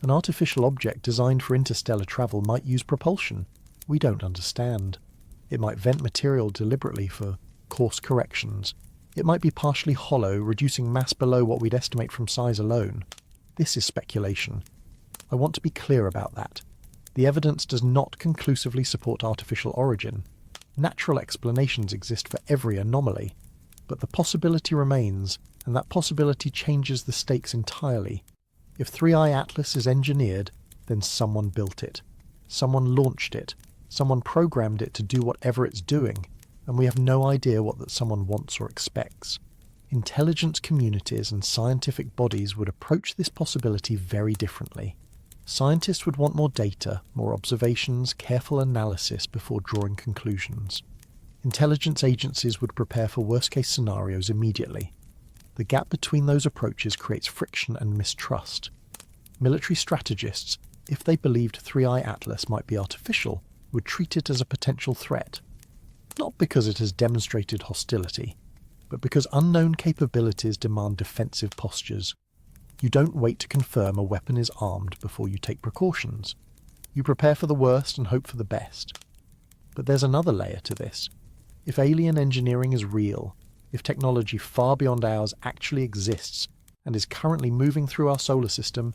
An artificial object designed for interstellar travel might use propulsion. We don't understand. It might vent material deliberately for course corrections. It might be partially hollow, reducing mass below what we'd estimate from size alone. This is speculation. I want to be clear about that. The evidence does not conclusively support artificial origin. Natural explanations exist for every anomaly. But the possibility remains, and that possibility changes the stakes entirely. If 3I Atlas is engineered, then someone built it. Someone launched it. Someone programmed it to do whatever it's doing, and we have no idea what that someone wants or expects. intelligence communities and scientific bodies would approach this possibility very differently. Scientists would want more data, more observations, careful analysis before drawing conclusions. Intelligence agencies would prepare for worst-case scenarios immediately. The gap between those approaches creates friction and mistrust. Military strategists, if they believed 3i Atlas might be artificial, would treat it as a potential threat. Not because it has demonstrated hostility, but because unknown capabilities demand defensive postures. You don't wait to confirm a weapon is armed before you take precautions. You prepare for the worst and hope for the best. But there's another layer to this. If alien engineering is real, if technology far beyond ours actually exists and is currently moving through our solar system,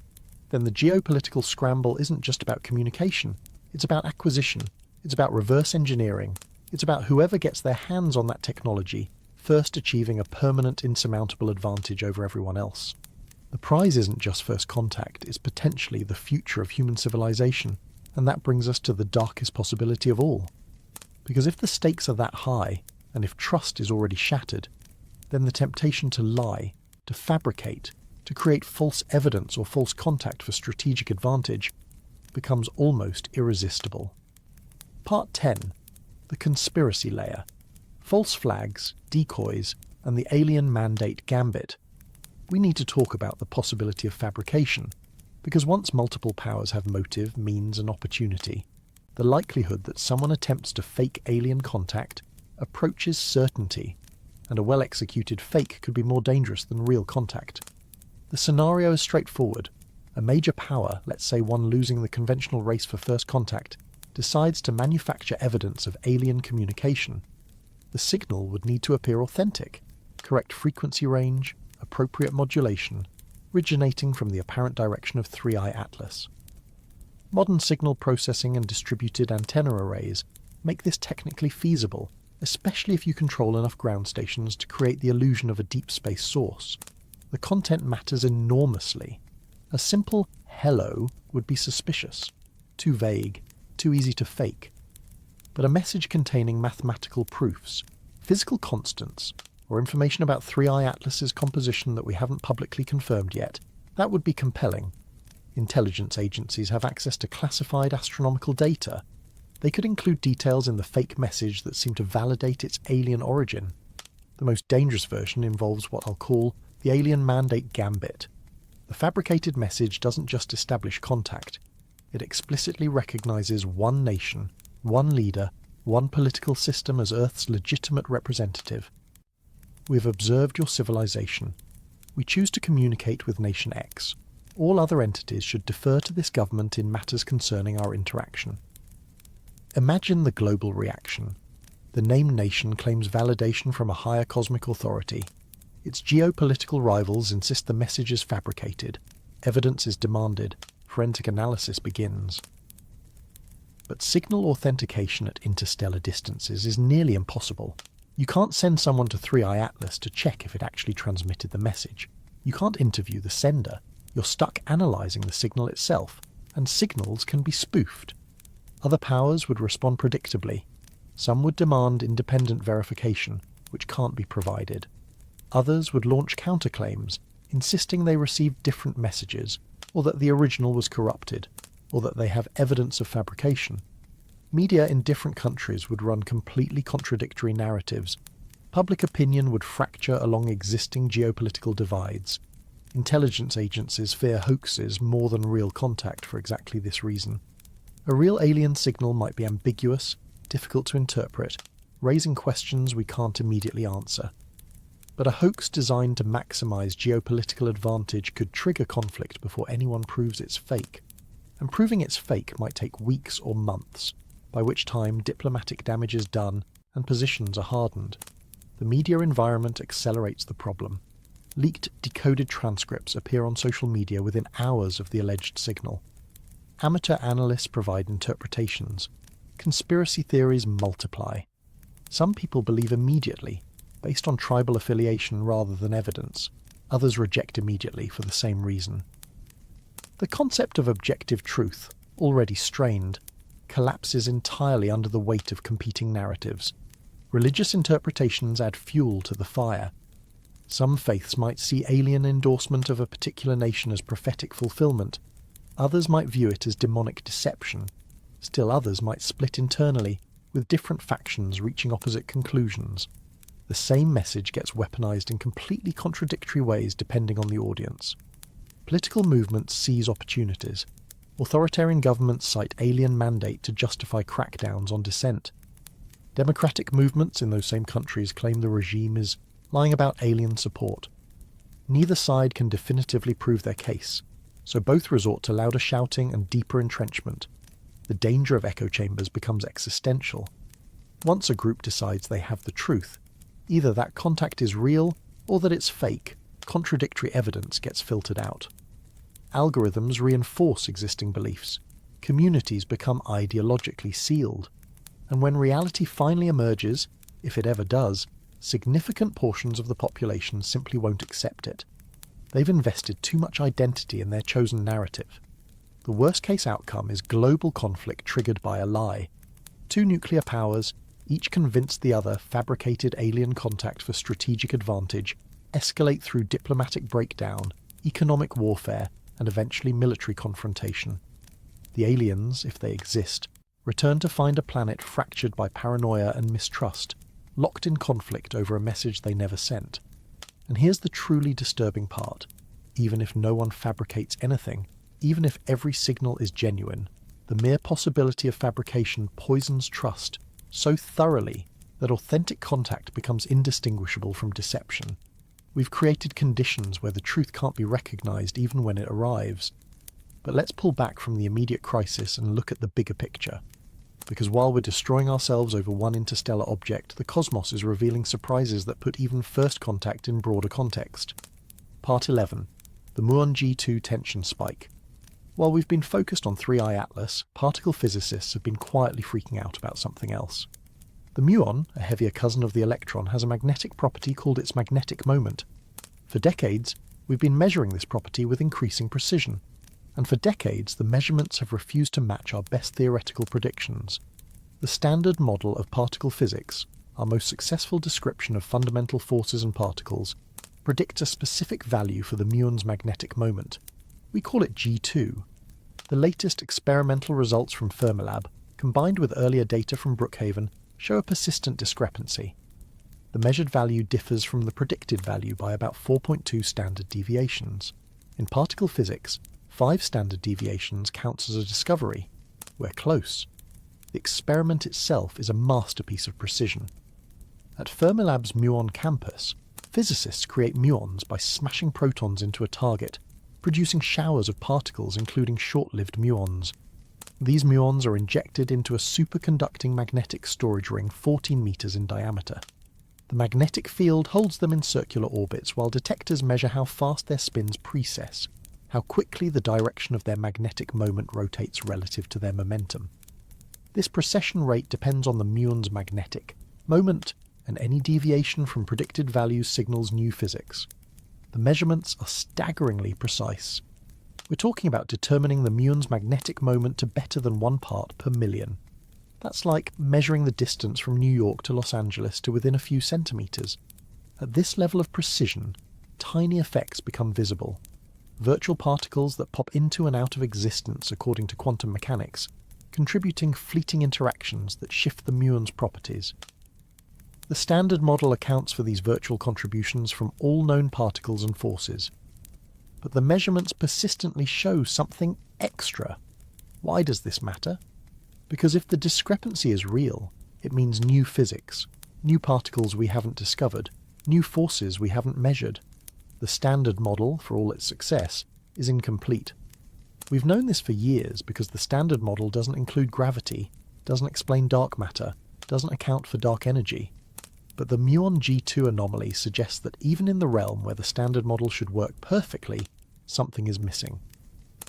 then the geopolitical scramble isn't just about communication. It's about acquisition. It's about reverse engineering. It's about whoever gets their hands on that technology first achieving a permanent insurmountable advantage over everyone else. The prize isn't just first contact, it's potentially the future of human civilization, and that brings us to the darkest possibility of all. Because if the stakes are that high, and if trust is already shattered, then the temptation to lie, to fabricate, to create false evidence or false contact for strategic advantage becomes almost irresistible. Part 10. The conspiracy layer. False flags, decoys, and the alien mandate gambit. We need to talk about the possibility of fabrication, because once multiple powers have motive, means, and opportunity, the likelihood that someone attempts to fake alien contact approaches certainty, and a well-executed fake could be more dangerous than real contact. The scenario is straightforward. A major power, let's say one losing the conventional race for first contact, decides to manufacture evidence of alien communication. The signal would need to appear authentic, correct frequency range, appropriate modulation, originating from the apparent direction of 3i Atlas. Modern signal processing and distributed antenna arrays make this technically feasible, especially if you control enough ground stations to create the illusion of a deep space source. The content matters enormously. A simple hello would be suspicious, too vague, too easy to fake. But a message containing mathematical proofs, physical constants, or information about 3i Atlas's composition that we haven't publicly confirmed yet, that would be compelling. Intelligence agencies have access to classified astronomical data. They could include details in the fake message that seem to validate its alien origin. The most dangerous version involves what I'll call the alien mandate gambit. The fabricated message doesn't just establish contact. It explicitly recognizes one nation, one leader, one political system as Earth's legitimate representative. We've observed your civilization. We choose to communicate with Nation X. All other entities should defer to this government in matters concerning our interaction. Imagine the global reaction. The named nation claims validation from a higher cosmic authority. Its geopolitical rivals insist the message is fabricated. Evidence is demanded. Forensic analysis begins. But signal authentication at interstellar distances is nearly impossible. You can't send someone to 3i Atlas to check if it actually transmitted the message. You can't interview the sender. You're stuck analysing the signal itself, and signals can be spoofed. Other powers would respond predictably. Some would demand independent verification, which can't be provided. Others would launch counterclaims, insisting they received different messages, or that the original was corrupted, or that they have evidence of fabrication. Media in different countries would run completely contradictory narratives. Public opinion would fracture along existing geopolitical divides. Intelligence agencies fear hoaxes more than real contact for exactly this reason. A real alien signal might be ambiguous, difficult to interpret, raising questions we can't immediately answer. But a hoax designed to maximize geopolitical advantage could trigger conflict before anyone proves it's fake. And proving it's fake might take weeks or months, by which time diplomatic damage is done and positions are hardened. The media environment accelerates the problem. Leaked, decoded transcripts appear on social media within hours of the alleged signal. Amateur analysts provide interpretations. Conspiracy theories multiply. Some people believe immediately, based on tribal affiliation rather than evidence. Others reject immediately for the same reason. The concept of objective truth, already strained, collapses entirely under the weight of competing narratives. Religious interpretations add fuel to the fire. Some faiths might see alien endorsement of a particular nation as prophetic fulfillment. Others might view it as demonic deception. Still others might split internally, with different factions reaching opposite conclusions. The same message gets weaponized in completely contradictory ways depending on the audience. Political movements seize opportunities. Authoritarian governments cite alien mandate to justify crackdowns on dissent. Democratic movements in those same countries claim the regime is lying about alien support. Neither side can definitively prove their case, so both resort to louder shouting and deeper entrenchment. The danger of echo chambers becomes existential. Once a group decides they have the truth, either that contact is real or that it's fake, contradictory evidence gets filtered out. Algorithms reinforce existing beliefs. Communities become ideologically sealed. And when reality finally emerges, if it ever does, significant portions of the population simply won't accept it. They've invested too much identity in their chosen narrative. The worst-case outcome is global conflict triggered by a lie. Two nuclear powers, each convinced the other fabricated alien contact for strategic advantage, escalate through diplomatic breakdown, economic warfare, and eventually military confrontation. The aliens, if they exist, return to find a planet fractured by paranoia and mistrust, locked in conflict over a message they never sent. And here's the truly disturbing part. Even if no one fabricates anything, even if every signal is genuine, the mere possibility of fabrication poisons trust so thoroughly that authentic contact becomes indistinguishable from deception. We've created conditions where the truth can't be recognized even when it arrives. But let's pull back from the immediate crisis and look at the bigger picture. Because while we're destroying ourselves over one interstellar object, the cosmos is revealing surprises that put even first contact in broader context. Part 11. The Muon G2 tension spike. While we've been focused on 3I Atlas, particle physicists have been quietly freaking out about something else. The muon, a heavier cousin of the electron, has a magnetic property called its magnetic moment. For decades, we've been measuring this property with increasing precision. And for decades, the measurements have refused to match our best theoretical predictions. The standard model of particle physics, our most successful description of fundamental forces and particles, predicts a specific value for the muon's magnetic moment. We call it G2. The latest experimental results from Fermilab, combined with earlier data from Brookhaven, show a persistent discrepancy. The measured value differs from the predicted value by about 4.2 standard deviations. In particle physics, 5 standard deviations counts as a discovery. We're close. The experiment itself is a masterpiece of precision. At Fermilab's muon campus, physicists create muons by smashing protons into a target, producing showers of particles including short-lived muons. These muons are injected into a superconducting magnetic storage ring 14 meters in diameter. The magnetic field holds them in circular orbits while detectors measure how fast their spins precess, how quickly the direction of their magnetic moment rotates relative to their momentum. This precession rate depends on the muon's magnetic moment, and any deviation from predicted values signals new physics. The measurements are staggeringly precise. We're talking about determining the muon's magnetic moment to better than 1 part per million. That's like measuring the distance from New York to Los Angeles to within a few centimeters. At this level of precision, tiny effects become visible. Virtual particles that pop into and out of existence according to quantum mechanics, contributing fleeting interactions that shift the muon's properties. The standard model accounts for these virtual contributions from all known particles and forces. But the measurements persistently show something extra. Why does this matter? Because if the discrepancy is real, it means new physics, new particles we haven't discovered, new forces we haven't measured. The standard model, for all its success, is incomplete. We've known this for years because the standard model doesn't include gravity, doesn't explain dark matter, doesn't account for dark energy. But the muon G2 anomaly suggests that even in the realm where the standard model should work perfectly, something is missing.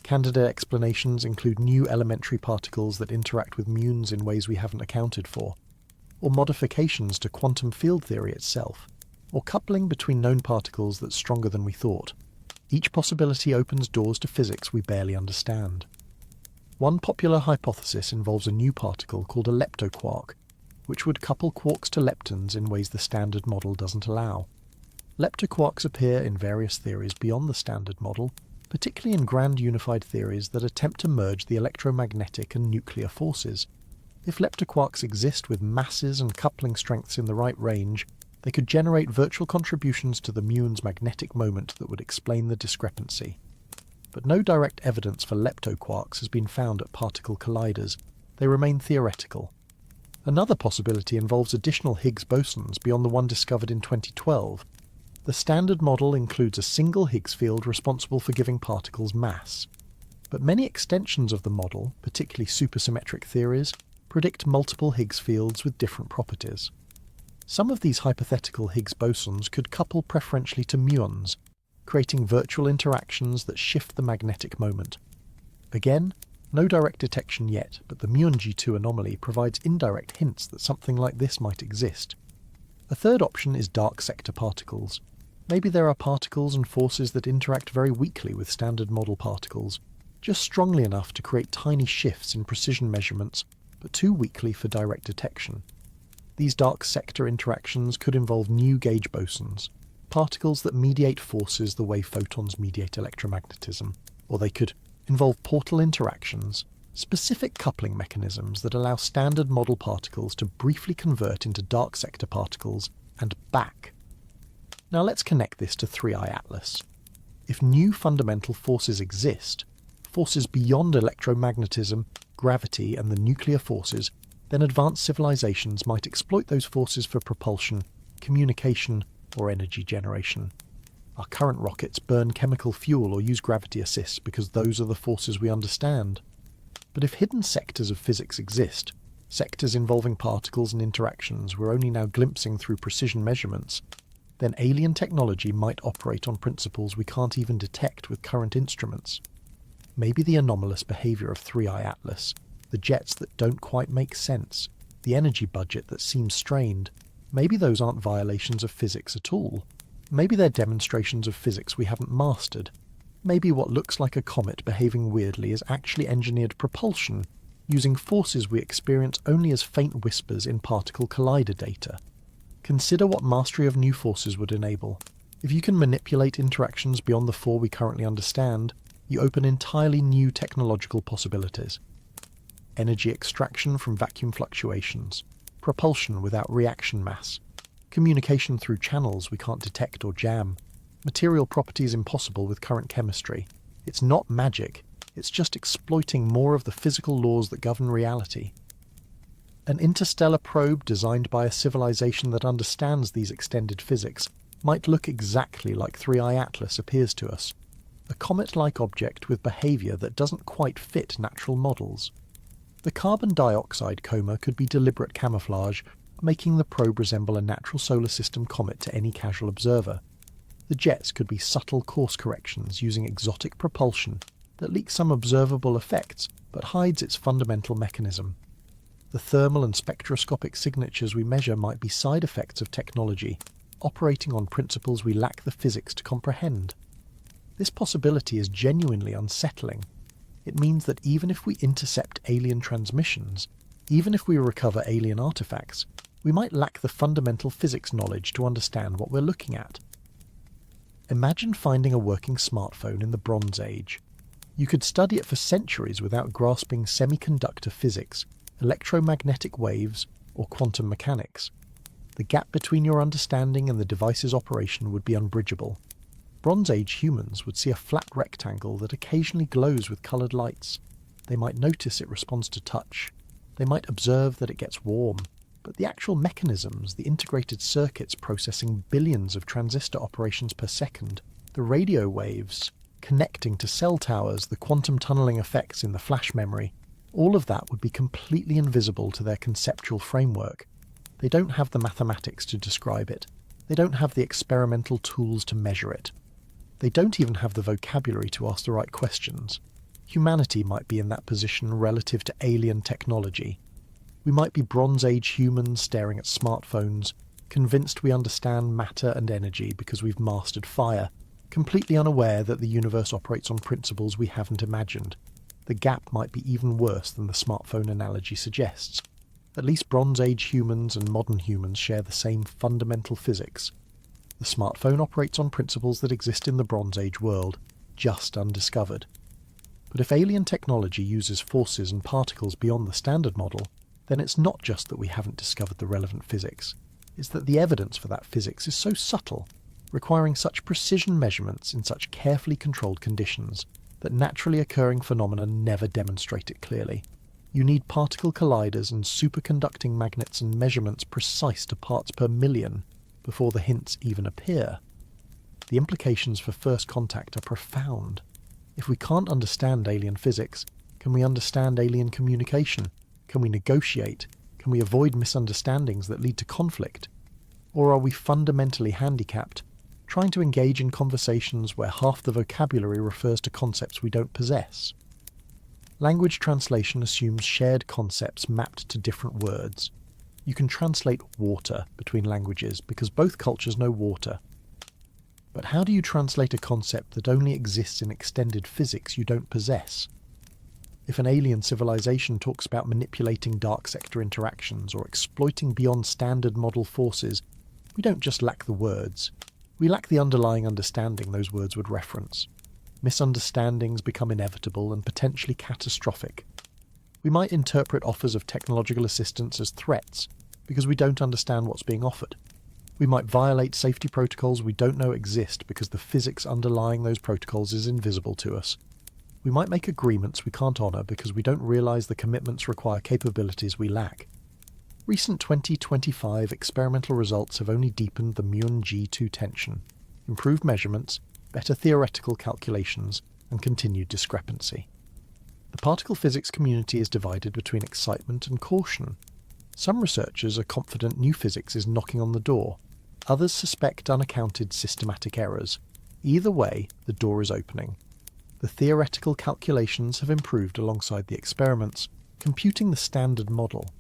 Candidate explanations include new elementary particles that interact with muons in ways we haven't accounted for, or modifications to quantum field theory itself, or coupling between known particles that's stronger than we thought. Each possibility opens doors to physics we barely understand. One popular hypothesis involves a new particle called a leptoquark, which would couple quarks to leptons in ways the standard model doesn't allow. Leptoquarks appear in various theories beyond the standard model, particularly in grand unified theories that attempt to merge the electromagnetic and nuclear forces. If leptoquarks exist with masses and coupling strengths in the right range, they could generate virtual contributions to the muon's magnetic moment that would explain the discrepancy. But no direct evidence for leptoquarks has been found at particle colliders. They remain theoretical. Another possibility involves additional Higgs bosons beyond the one discovered in 2012. The standard model includes a single Higgs field responsible for giving particles mass. But many extensions of the model, particularly supersymmetric theories, predict multiple Higgs fields with different properties. Some of these hypothetical Higgs bosons could couple preferentially to muons, creating virtual interactions that shift the magnetic moment. Again, no direct detection yet, but the muon G2 anomaly provides indirect hints that something like this might exist. A third option is dark sector particles. Maybe there are particles and forces that interact very weakly with standard model particles, just strongly enough to create tiny shifts in precision measurements, but too weakly for direct detection. These dark sector interactions could involve new gauge bosons, particles that mediate forces the way photons mediate electromagnetism, or they could involve portal interactions, specific coupling mechanisms that allow standard model particles to briefly convert into dark sector particles and back. Now let's connect this to 3i Atlas. If new fundamental forces exist, forces beyond electromagnetism, gravity and the nuclear forces, then advanced civilizations might exploit those forces for propulsion, communication, or energy generation. Our current rockets burn chemical fuel or use gravity assist because those are the forces we understand. But if hidden sectors of physics exist, sectors involving particles and interactions we're only now glimpsing through precision measurements, then alien technology might operate on principles we can't even detect with current instruments. Maybe the anomalous behavior of 3i Atlas, the jets that don't quite make sense, the energy budget that seems strained, maybe those aren't violations of physics at all. Maybe they're demonstrations of physics we haven't mastered. Maybe what looks like a comet behaving weirdly is actually engineered propulsion, using forces we experience only as faint whispers in particle collider data. Consider what mastery of new forces would enable. If you can manipulate interactions beyond the four we currently understand, you open entirely new technological possibilities. Energy extraction from vacuum fluctuations, propulsion without reaction mass, communication through channels we can't detect or jam, material properties impossible with current chemistry. It's not magic, it's just exploiting more of the physical laws that govern reality. An interstellar probe designed by a civilization that understands these extended physics might look exactly like 3i Atlas appears to us, a comet-like object with behavior that doesn't quite fit natural models. The carbon dioxide coma could be deliberate camouflage, making the probe resemble a natural solar system comet to any casual observer. The jets could be subtle course corrections using exotic propulsion that leaks some observable effects but hides its fundamental mechanism. The thermal and spectroscopic signatures we measure might be side effects of technology, operating on principles we lack the physics to comprehend. This possibility is genuinely unsettling. It means that even if we intercept alien transmissions, even if we recover alien artifacts, we might lack the fundamental physics knowledge to understand what we're looking at. Imagine finding a working smartphone in the Bronze Age. You could study it for centuries without grasping semiconductor physics, electromagnetic waves, or quantum mechanics. The gap between your understanding and the device's operation would be unbridgeable. Bronze Age humans would see a flat rectangle that occasionally glows with coloured lights. They might notice it responds to touch. They might observe that it gets warm. But the actual mechanisms, the integrated circuits processing billions of transistor operations per second, the radio waves connecting to cell towers, the quantum tunneling effects in the flash memory, all of that would be completely invisible to their conceptual framework. They don't have the mathematics to describe it. They don't have the experimental tools to measure it. They don't even have the vocabulary to ask the right questions. Humanity might be in that position relative to alien technology. We might be Bronze Age humans staring at smartphones, convinced we understand matter and energy because we've mastered fire, completely unaware that the universe operates on principles we haven't imagined. The gap might be even worse than the smartphone analogy suggests. At least Bronze Age humans and modern humans share the same fundamental physics. The smartphone operates on principles that exist in the Bronze Age world, just undiscovered. But if alien technology uses forces and particles beyond the standard model, then it's not just that we haven't discovered the relevant physics, it's that the evidence for that physics is so subtle, requiring such precision measurements in such carefully controlled conditions, that naturally occurring phenomena never demonstrate it clearly. You need particle colliders and superconducting magnets and measurements precise to parts per million before the hints even appear. The implications for first contact are profound. If we can't understand alien physics, can we understand alien communication? Can we negotiate? Can we avoid misunderstandings that lead to conflict? Or are we fundamentally handicapped, trying to engage in conversations where half the vocabulary refers to concepts we don't possess? Language translation assumes shared concepts mapped to different words. You can translate water between languages because both cultures know water. But how do you translate a concept that only exists in extended physics you don't possess? If an alien civilization talks about manipulating dark sector interactions or exploiting beyond standard model forces, we don't just lack the words. We lack the underlying understanding those words would reference. Misunderstandings become inevitable and potentially catastrophic. We might interpret offers of technological assistance as threats because we don't understand what's being offered. We might violate safety protocols we don't know exist because the physics underlying those protocols is invisible to us. We might make agreements we can't honour because we don't realise the commitments require capabilities we lack. Recent 2025 experimental results have only deepened the Muon-G2 tension, improved measurements, better theoretical calculations, and continued discrepancy. The particle physics community is divided between excitement and caution. Some researchers are confident new physics is knocking on the door. Others suspect unaccounted systematic errors. Either way, the door is opening. The theoretical calculations have improved alongside the experiments, computing the standard model.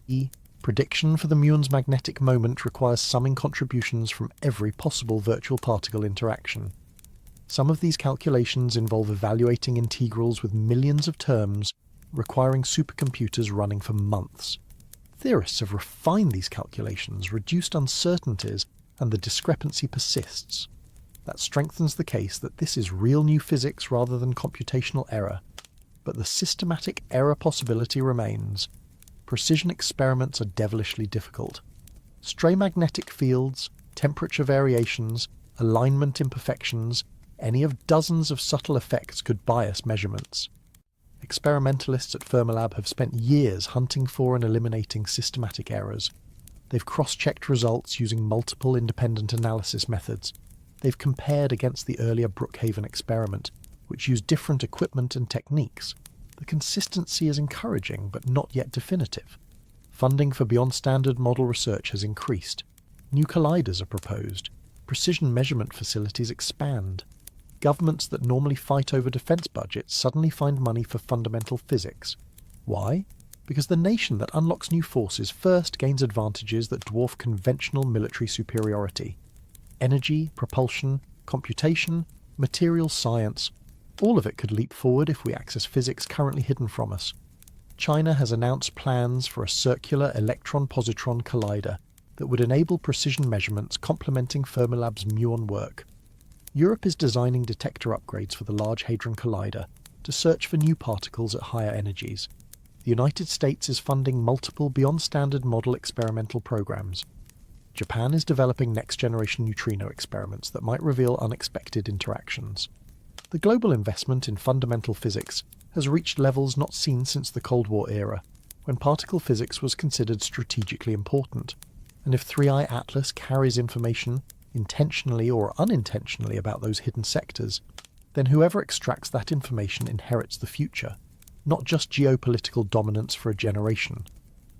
Prediction for the muon's magnetic moment requires summing contributions from every possible virtual particle interaction. Some of these calculations involve evaluating integrals with millions of terms, requiring supercomputers running for months. Theorists have refined these calculations, reduced uncertainties, and the discrepancy persists. That strengthens the case that this is real new physics rather than computational error. But the systematic error possibility remains. Precision experiments are devilishly difficult. Stray magnetic fields, temperature variations, alignment imperfections, any of dozens of subtle effects could bias measurements. Experimentalists at Fermilab have spent years hunting for and eliminating systematic errors. They've cross-checked results using multiple independent analysis methods. They've compared against the earlier Brookhaven experiment, which used different equipment and techniques. The consistency is encouraging, but not yet definitive. Funding for beyond standard model research has increased. New colliders are proposed. Precision measurement facilities expand. Governments that normally fight over defence budgets suddenly find money for fundamental physics. Why? Because the nation that unlocks new forces first gains advantages that dwarf conventional military superiority. Energy, propulsion, computation, materials science, all of it could leap forward if we access physics currently hidden from us. China has announced plans for a circular electron-positron collider that would enable precision measurements complementing Fermilab's muon work. Europe is designing detector upgrades for the Large Hadron Collider to search for new particles at higher energies. The United States is funding multiple beyond-standard model experimental programs. Japan is developing next-generation neutrino experiments that might reveal unexpected interactions. The global investment in fundamental physics has reached levels not seen since the Cold War era, when particle physics was considered strategically important. And if 3i Atlas carries information, intentionally or unintentionally, about those hidden sectors, then whoever extracts that information inherits the future, not just geopolitical dominance for a generation,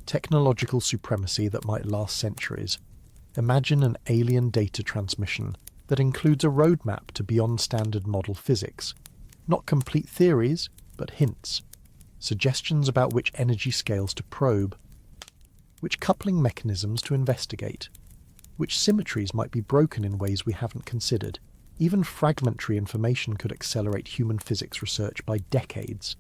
technological supremacy that might last centuries. Imagine an alien data transmission that includes a roadmap to beyond standard model physics. Not complete theories, but hints. Suggestions about which energy scales to probe, which coupling mechanisms to investigate, which symmetries might be broken in ways we haven't considered. Even fragmentary information could accelerate human physics research by decades.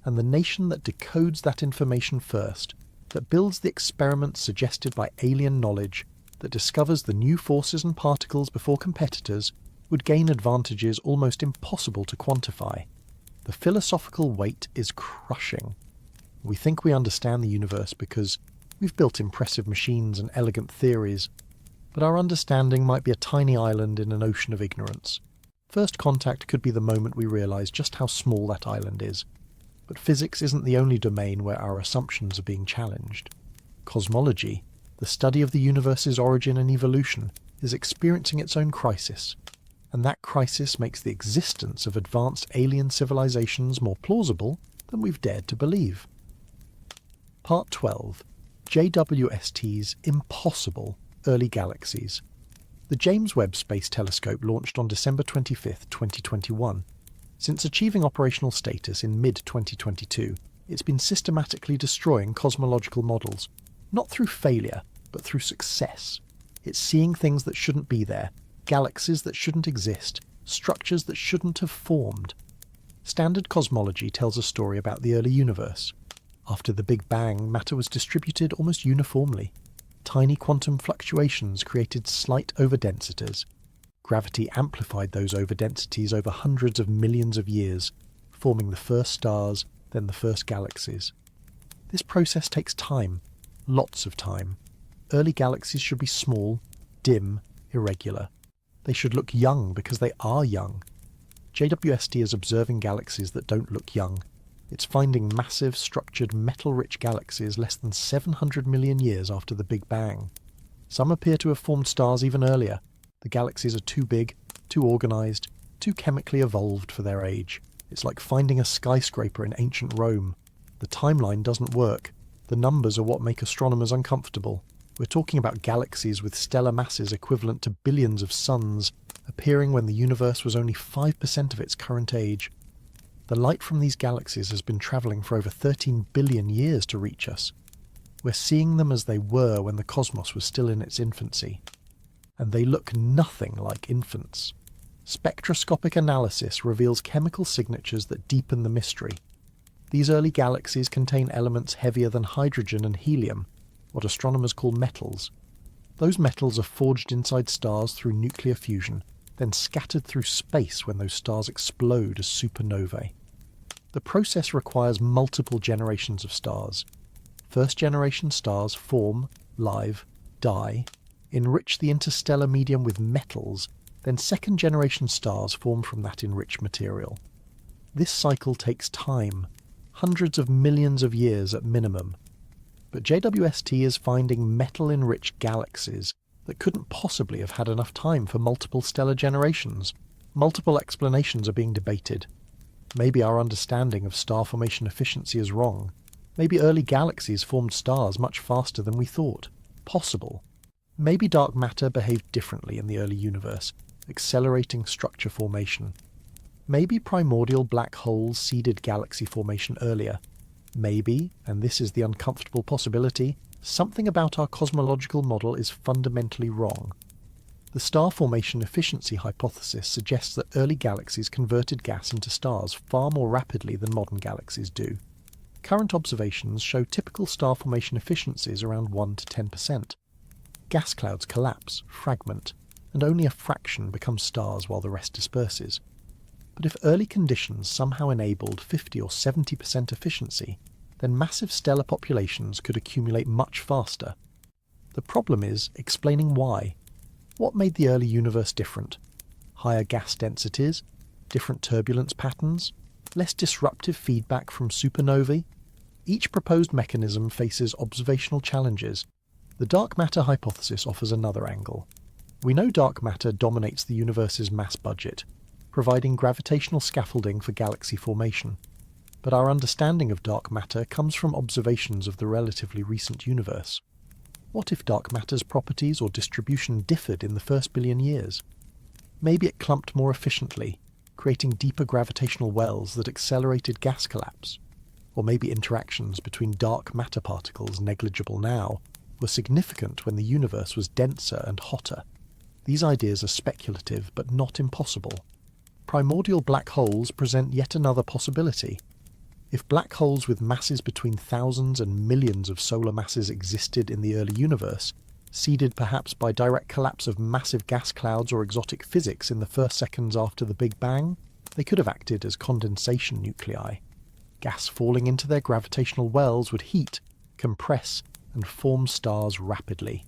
And the nation that decodes that information first, that builds the experiments suggested by alien knowledge, that discovers the new forces and particles before competitors would gain advantages almost impossible to quantify. The philosophical weight is crushing. We think we understand the universe because we've built impressive machines and elegant theories, but our understanding might be a tiny island in an ocean of ignorance. First contact could be the moment we realise just how small that island is. But physics isn't the only domain where our assumptions are being challenged. Cosmology, the study of the universe's origin and evolution, is experiencing its own crisis. And that crisis makes the existence of advanced alien civilizations more plausible than we've dared to believe. Part 12. JWST's Impossible Early Galaxies. The James Webb Space Telescope launched on December 25, 2021. Since achieving operational status in mid-2022, it's been systematically destroying cosmological models, not through failure, but through success. It's seeing things that shouldn't be there, galaxies that shouldn't exist, structures that shouldn't have formed. Standard cosmology tells a story about the early universe. After the Big Bang, matter was distributed almost uniformly. Tiny quantum fluctuations created slight overdensities. Gravity amplified those overdensities over hundreds of millions of years, forming the first stars, then the first galaxies. This process takes time, lots of time. Early galaxies should be small, dim, irregular. They should look young because they are young. JWST is observing galaxies that don't look young. It's finding massive, structured, metal-rich galaxies less than 700 million years after the Big Bang. Some appear to have formed stars even earlier. The galaxies are too big, too organised, too chemically evolved for their age. It's like finding a skyscraper in ancient Rome. The timeline doesn't work. The numbers are what make astronomers uncomfortable. We're talking about galaxies with stellar masses equivalent to billions of suns, appearing when the universe was only 5% of its current age. The light from these galaxies has been travelling for over 13 billion years to reach us. We're seeing them as they were when the cosmos was still in its infancy. And they look nothing like infants. Spectroscopic analysis reveals chemical signatures that deepen the mystery. These early galaxies contain elements heavier than hydrogen and helium, what astronomers call metals. Those metals are forged inside stars through nuclear fusion, then scattered through space when those stars explode as supernovae. The process requires multiple generations of stars. First-generation stars form, live, die, enrich the interstellar medium with metals, then second-generation stars form from that enriched material. This cycle takes time, hundreds of millions of years at minimum. But JWST is finding metal-enriched galaxies that couldn't possibly have had enough time for multiple stellar generations. Multiple explanations are being debated. Maybe our understanding of star formation efficiency is wrong. Maybe early galaxies formed stars much faster than we thought. Possible. Maybe dark matter behaved differently in the early universe, accelerating structure formation. Maybe primordial black holes seeded galaxy formation earlier. Maybe, and this is the uncomfortable possibility, something about our cosmological model is fundamentally wrong. The star formation efficiency hypothesis suggests that early galaxies converted gas into stars far more rapidly than modern galaxies do. Current observations show typical star formation efficiencies around 1 to 10%. Gas clouds collapse, fragment, and only a fraction becomes stars while the rest disperses. But if early conditions somehow enabled 50 or 70% efficiency, then massive stellar populations could accumulate much faster. The problem is explaining why. What made the early universe different? Higher gas densities? Different turbulence patterns? Less disruptive feedback from supernovae? Each proposed mechanism faces observational challenges. The dark matter hypothesis offers another angle. We know dark matter dominates the universe's mass budget, providing gravitational scaffolding for galaxy formation. But our understanding of dark matter comes from observations of the relatively recent universe. What if dark matter's properties or distribution differed in the first billion years? Maybe it clumped more efficiently, creating deeper gravitational wells that accelerated gas collapse. Or maybe interactions between dark matter particles negligible now were significant when the universe was denser and hotter. These ideas are speculative but not impossible. Primordial black holes present yet another possibility. If black holes with masses between thousands and millions of solar masses existed in the early universe, seeded perhaps by direct collapse of massive gas clouds or exotic physics in the first seconds after the Big Bang, they could have acted as condensation nuclei. Gas falling into their gravitational wells would heat, compress, and form stars rapidly.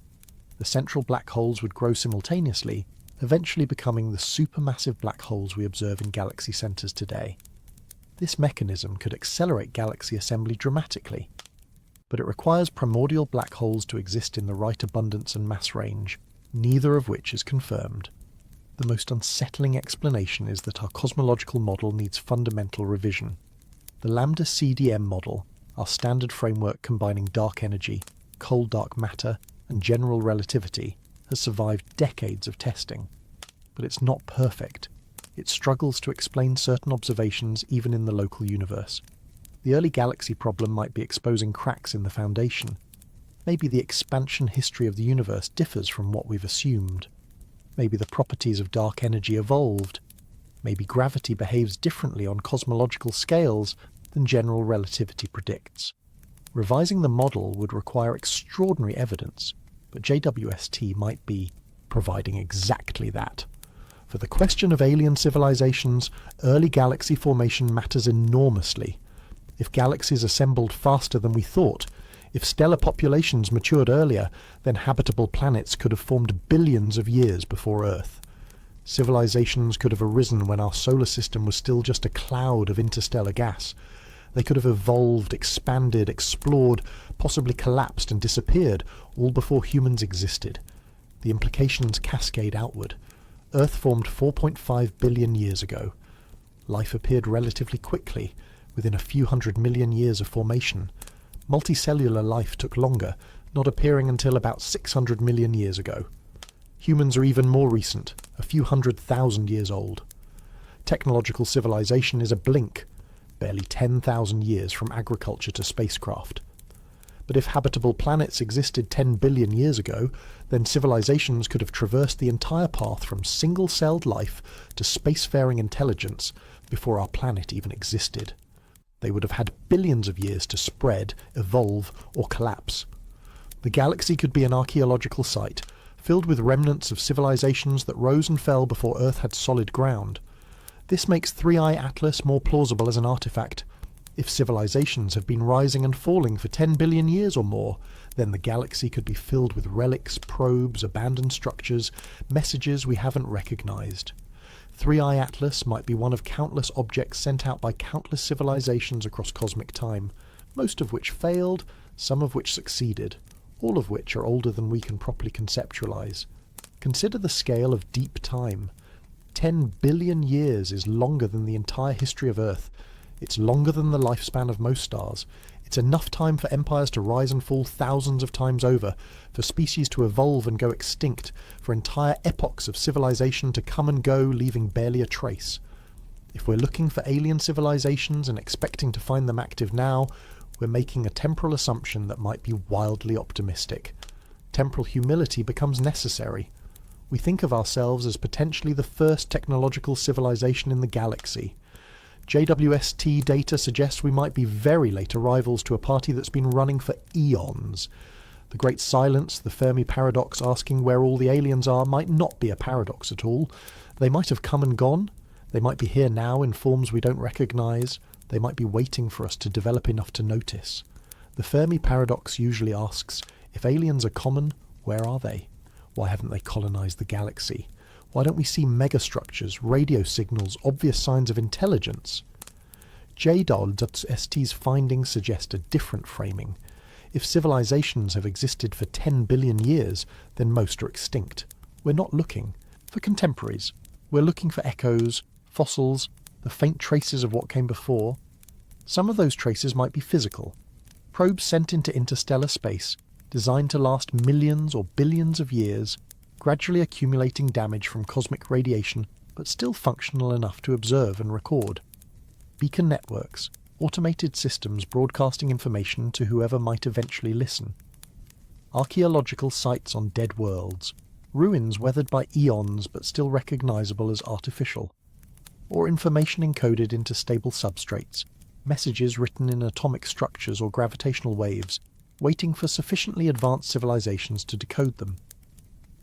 The central black holes would grow simultaneously, eventually becoming the supermassive black holes we observe in galaxy centres today. This mechanism could accelerate galaxy assembly dramatically, but it requires primordial black holes to exist in the right abundance and mass range, neither of which is confirmed. The most unsettling explanation is that our cosmological model needs fundamental revision. The lambda CDM model, our standard framework combining dark energy, cold dark matter, and general relativity, has survived decades of testing. But it's not perfect. It struggles to explain certain observations even in the local universe. The early galaxy problem might be exposing cracks in the foundation. Maybe the expansion history of the universe differs from what we've assumed. Maybe the properties of dark energy evolved. Maybe gravity behaves differently on cosmological scales than general relativity predicts. Revising the model would require extraordinary evidence, but JWST might be providing exactly that. For the question of alien civilizations, early galaxy formation matters enormously. If galaxies assembled faster than we thought, if stellar populations matured earlier, then habitable planets could have formed billions of years before Earth. Civilizations could have arisen when our solar system was still just a cloud of interstellar gas. They could have evolved, expanded, explored, possibly collapsed and disappeared, all before humans existed. The implications cascade outward. Earth formed 4.5 billion years ago. Life appeared relatively quickly, within a few 100 million years of formation. Multicellular life took longer, not appearing until about 600 million years ago. Humans are even more recent, a few 100,000 years old. Technological civilization is a blink, barely 10,000 years from agriculture to spacecraft. But if habitable planets existed 10 billion years ago, then civilizations could have traversed the entire path from single-celled life to spacefaring intelligence before our planet even existed. They would have had billions of years to spread, evolve, or collapse. The galaxy could be an archaeological site, filled with remnants of civilizations that rose and fell before Earth had solid ground. This makes 3i Atlas more plausible as an artifact. If civilizations have been rising and falling for 10 billion years or more, then the galaxy could be filled with relics, probes, abandoned structures, messages we haven't recognized. 3i Atlas might be one of countless objects sent out by countless civilizations across cosmic time, most of which failed, some of which succeeded, all of which are older than we can properly conceptualize. Consider the scale of deep time. 10 billion years is longer than the entire history of Earth. It's longer than the lifespan of most stars. It's enough time for empires to rise and fall thousands of times over, for species to evolve and go extinct, for entire epochs of civilization to come and go, leaving barely a trace. If we're looking for alien civilizations and expecting to find them active now, we're making a temporal assumption that might be wildly optimistic. Temporal humility becomes necessary. We think of ourselves as potentially the first technological civilization in the galaxy. JWST data suggests we might be very late arrivals to a party that's been running for eons. The Great Silence, the Fermi paradox asking where all the aliens are, might not be a paradox at all. They might have come and gone. They might be here now in forms we don't recognize. They might be waiting for us to develop enough to notice. The Fermi paradox usually asks, if aliens are common, where are they? Why haven't they colonized the galaxy? Why don't we see megastructures, radio signals, obvious signs of intelligence? JDOL.ST's findings suggest a different framing. If civilizations have existed for 10 billion years, then most are extinct. We're not looking for contemporaries. We're looking for echoes, fossils, the faint traces of what came before. Some of those traces might be physical. Probes sent into interstellar space, designed to last millions or billions of years, gradually accumulating damage from cosmic radiation, but still functional enough to observe and record. Beacon networks, automated systems broadcasting information to whoever might eventually listen. Archaeological sites on dead worlds, ruins weathered by eons but still recognizable as artificial. Or information encoded into stable substrates, messages written in atomic structures or gravitational waves, waiting for sufficiently advanced civilizations to decode them.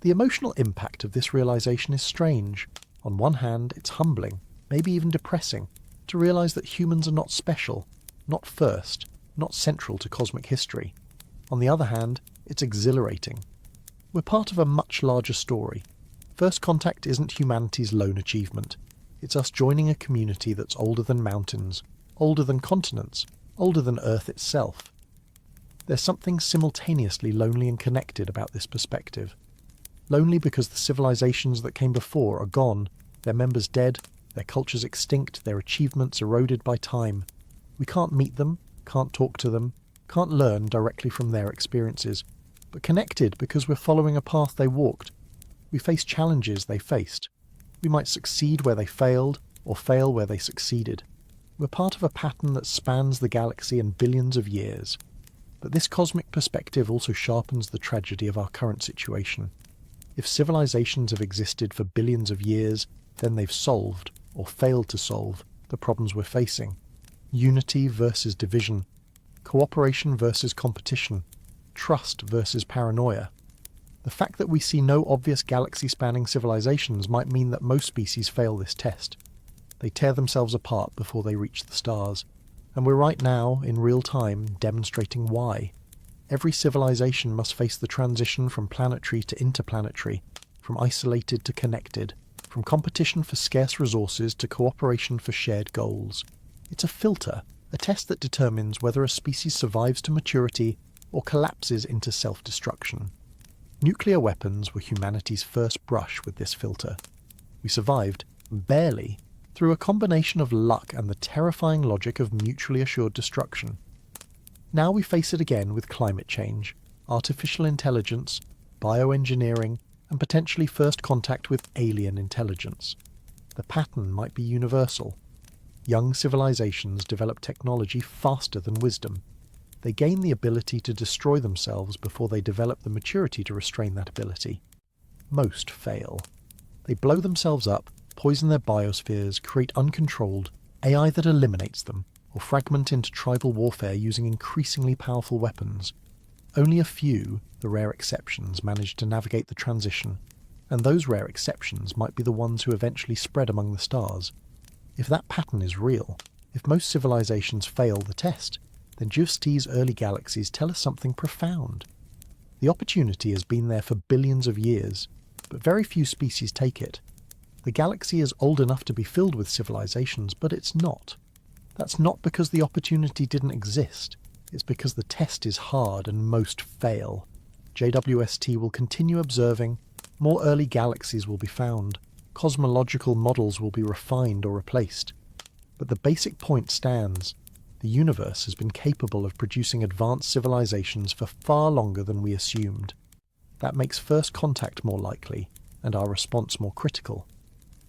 The emotional impact of this realization is strange. On one hand, it's humbling, maybe even depressing, to realize that humans are not special, not first, not central to cosmic history. On the other hand, it's exhilarating. We're part of a much larger story. First contact isn't humanity's lone achievement. It's us joining a community that's older than mountains, older than continents, older than Earth itself. There's something simultaneously lonely and connected about this perspective. Lonely because the civilizations that came before are gone, their members dead, their cultures extinct, their achievements eroded by time. We can't meet them, can't talk to them, can't learn directly from their experiences, but connected because we're following a path they walked. We face challenges they faced. We might succeed where they failed, or fail where they succeeded. We're part of a pattern that spans the galaxy and billions of years. But this cosmic perspective also sharpens the tragedy of our current situation. If civilizations have existed for billions of years, then they've solved, or failed to solve, the problems we're facing. Unity versus division, cooperation versus competition, trust versus paranoia. The fact that we see no obvious galaxy-spanning civilizations might mean that most species fail this test. They tear themselves apart before they reach the stars, and we're right now, in real time, demonstrating why. Every civilization must face the transition from planetary to interplanetary, from isolated to connected, from competition for scarce resources to cooperation for shared goals. It's a filter, a test that determines whether a species survives to maturity or collapses into self-destruction. Nuclear weapons were humanity's first brush with this filter. We survived, barely, through a combination of luck and the terrifying logic of mutually assured destruction. Now we face it again with climate change, artificial intelligence, bioengineering, and potentially first contact with alien intelligence. The pattern might be universal. Young civilizations develop technology faster than wisdom. They gain the ability to destroy themselves before they develop the maturity to restrain that ability. Most fail. They blow themselves up, poison their biospheres, create uncontrolled AI that eliminates them, or fragment into tribal warfare using increasingly powerful weapons. Only a few, the rare exceptions, manage to navigate the transition, and those rare exceptions might be the ones who eventually spread among the stars. If that pattern is real, if most civilizations fail the test, then Justi's early galaxies tell us something profound. The opportunity has been there for billions of years, but very few species take it. The galaxy is old enough to be filled with civilizations, but it's not. That's not because the opportunity didn't exist. It's because the test is hard and most fail. JWST will continue observing, more early galaxies will be found, cosmological models will be refined or replaced. But the basic point stands. The universe has been capable of producing advanced civilizations for far longer than we assumed. That makes first contact more likely, and our response more critical.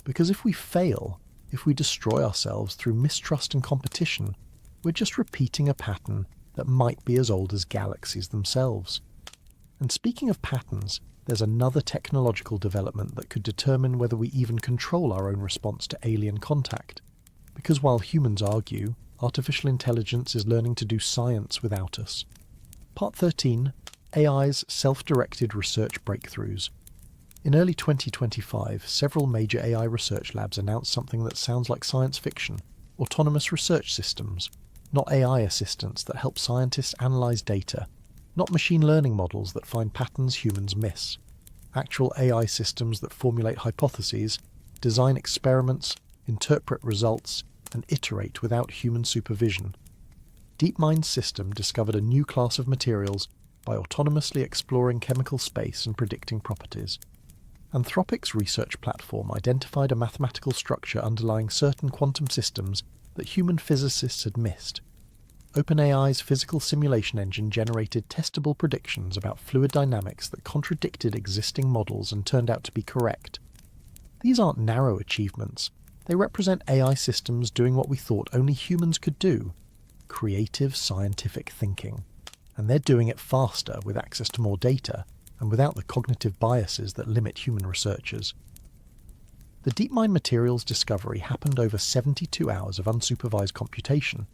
Because if we fail, if we destroy ourselves through mistrust and competition, we're just repeating a pattern that might be as old as galaxies themselves. And speaking of patterns, there's another technological development that could determine whether we even control our own response to alien contact. Because while humans argue, artificial intelligence is learning to do science without us. Part 13. AI's self-directed research breakthroughs. In early 2025, several major AI research labs announced something that sounds like science fiction: autonomous research systems. Not AI assistants that help scientists analyze data, not machine learning models that find patterns humans miss. Actual AI systems that formulate hypotheses, design experiments, interpret results, and iterate without human supervision. DeepMind's system discovered a new class of materials by autonomously exploring chemical space and predicting properties. Anthropic's research platform identified a mathematical structure underlying certain quantum systems that human physicists had missed. OpenAI's physical simulation engine generated testable predictions about fluid dynamics that contradicted existing models and turned out to be correct. These aren't narrow achievements. They represent AI systems doing what we thought only humans could do: creative scientific thinking. And they're doing it faster, with access to more data, and without the cognitive biases that limit human researchers. The DeepMind materials discovery happened over 72 hours of unsupervised computation.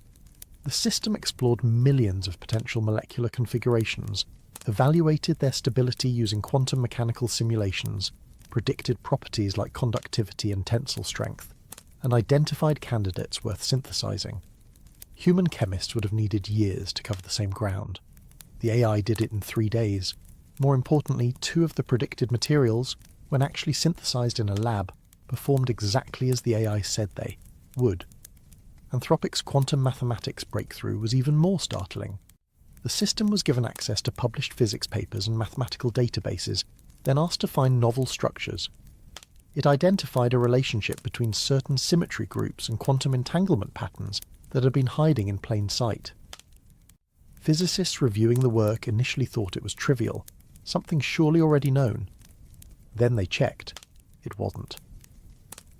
The system explored millions of potential molecular configurations, evaluated their stability using quantum mechanical simulations, predicted properties like conductivity and tensile strength, and identified candidates worth synthesizing. Human chemists would have needed years to cover the same ground. The AI did it in 3 days. More importantly, 2 of the predicted materials, when actually synthesized in a lab, performed exactly as the AI said they would. Anthropic's quantum mathematics breakthrough was even more startling. The system was given access to published physics papers and mathematical databases, then asked to find novel structures. It identified a relationship between certain symmetry groups and quantum entanglement patterns that had been hiding in plain sight. Physicists reviewing the work initially thought it was trivial, something surely already known. Then they checked. It wasn't.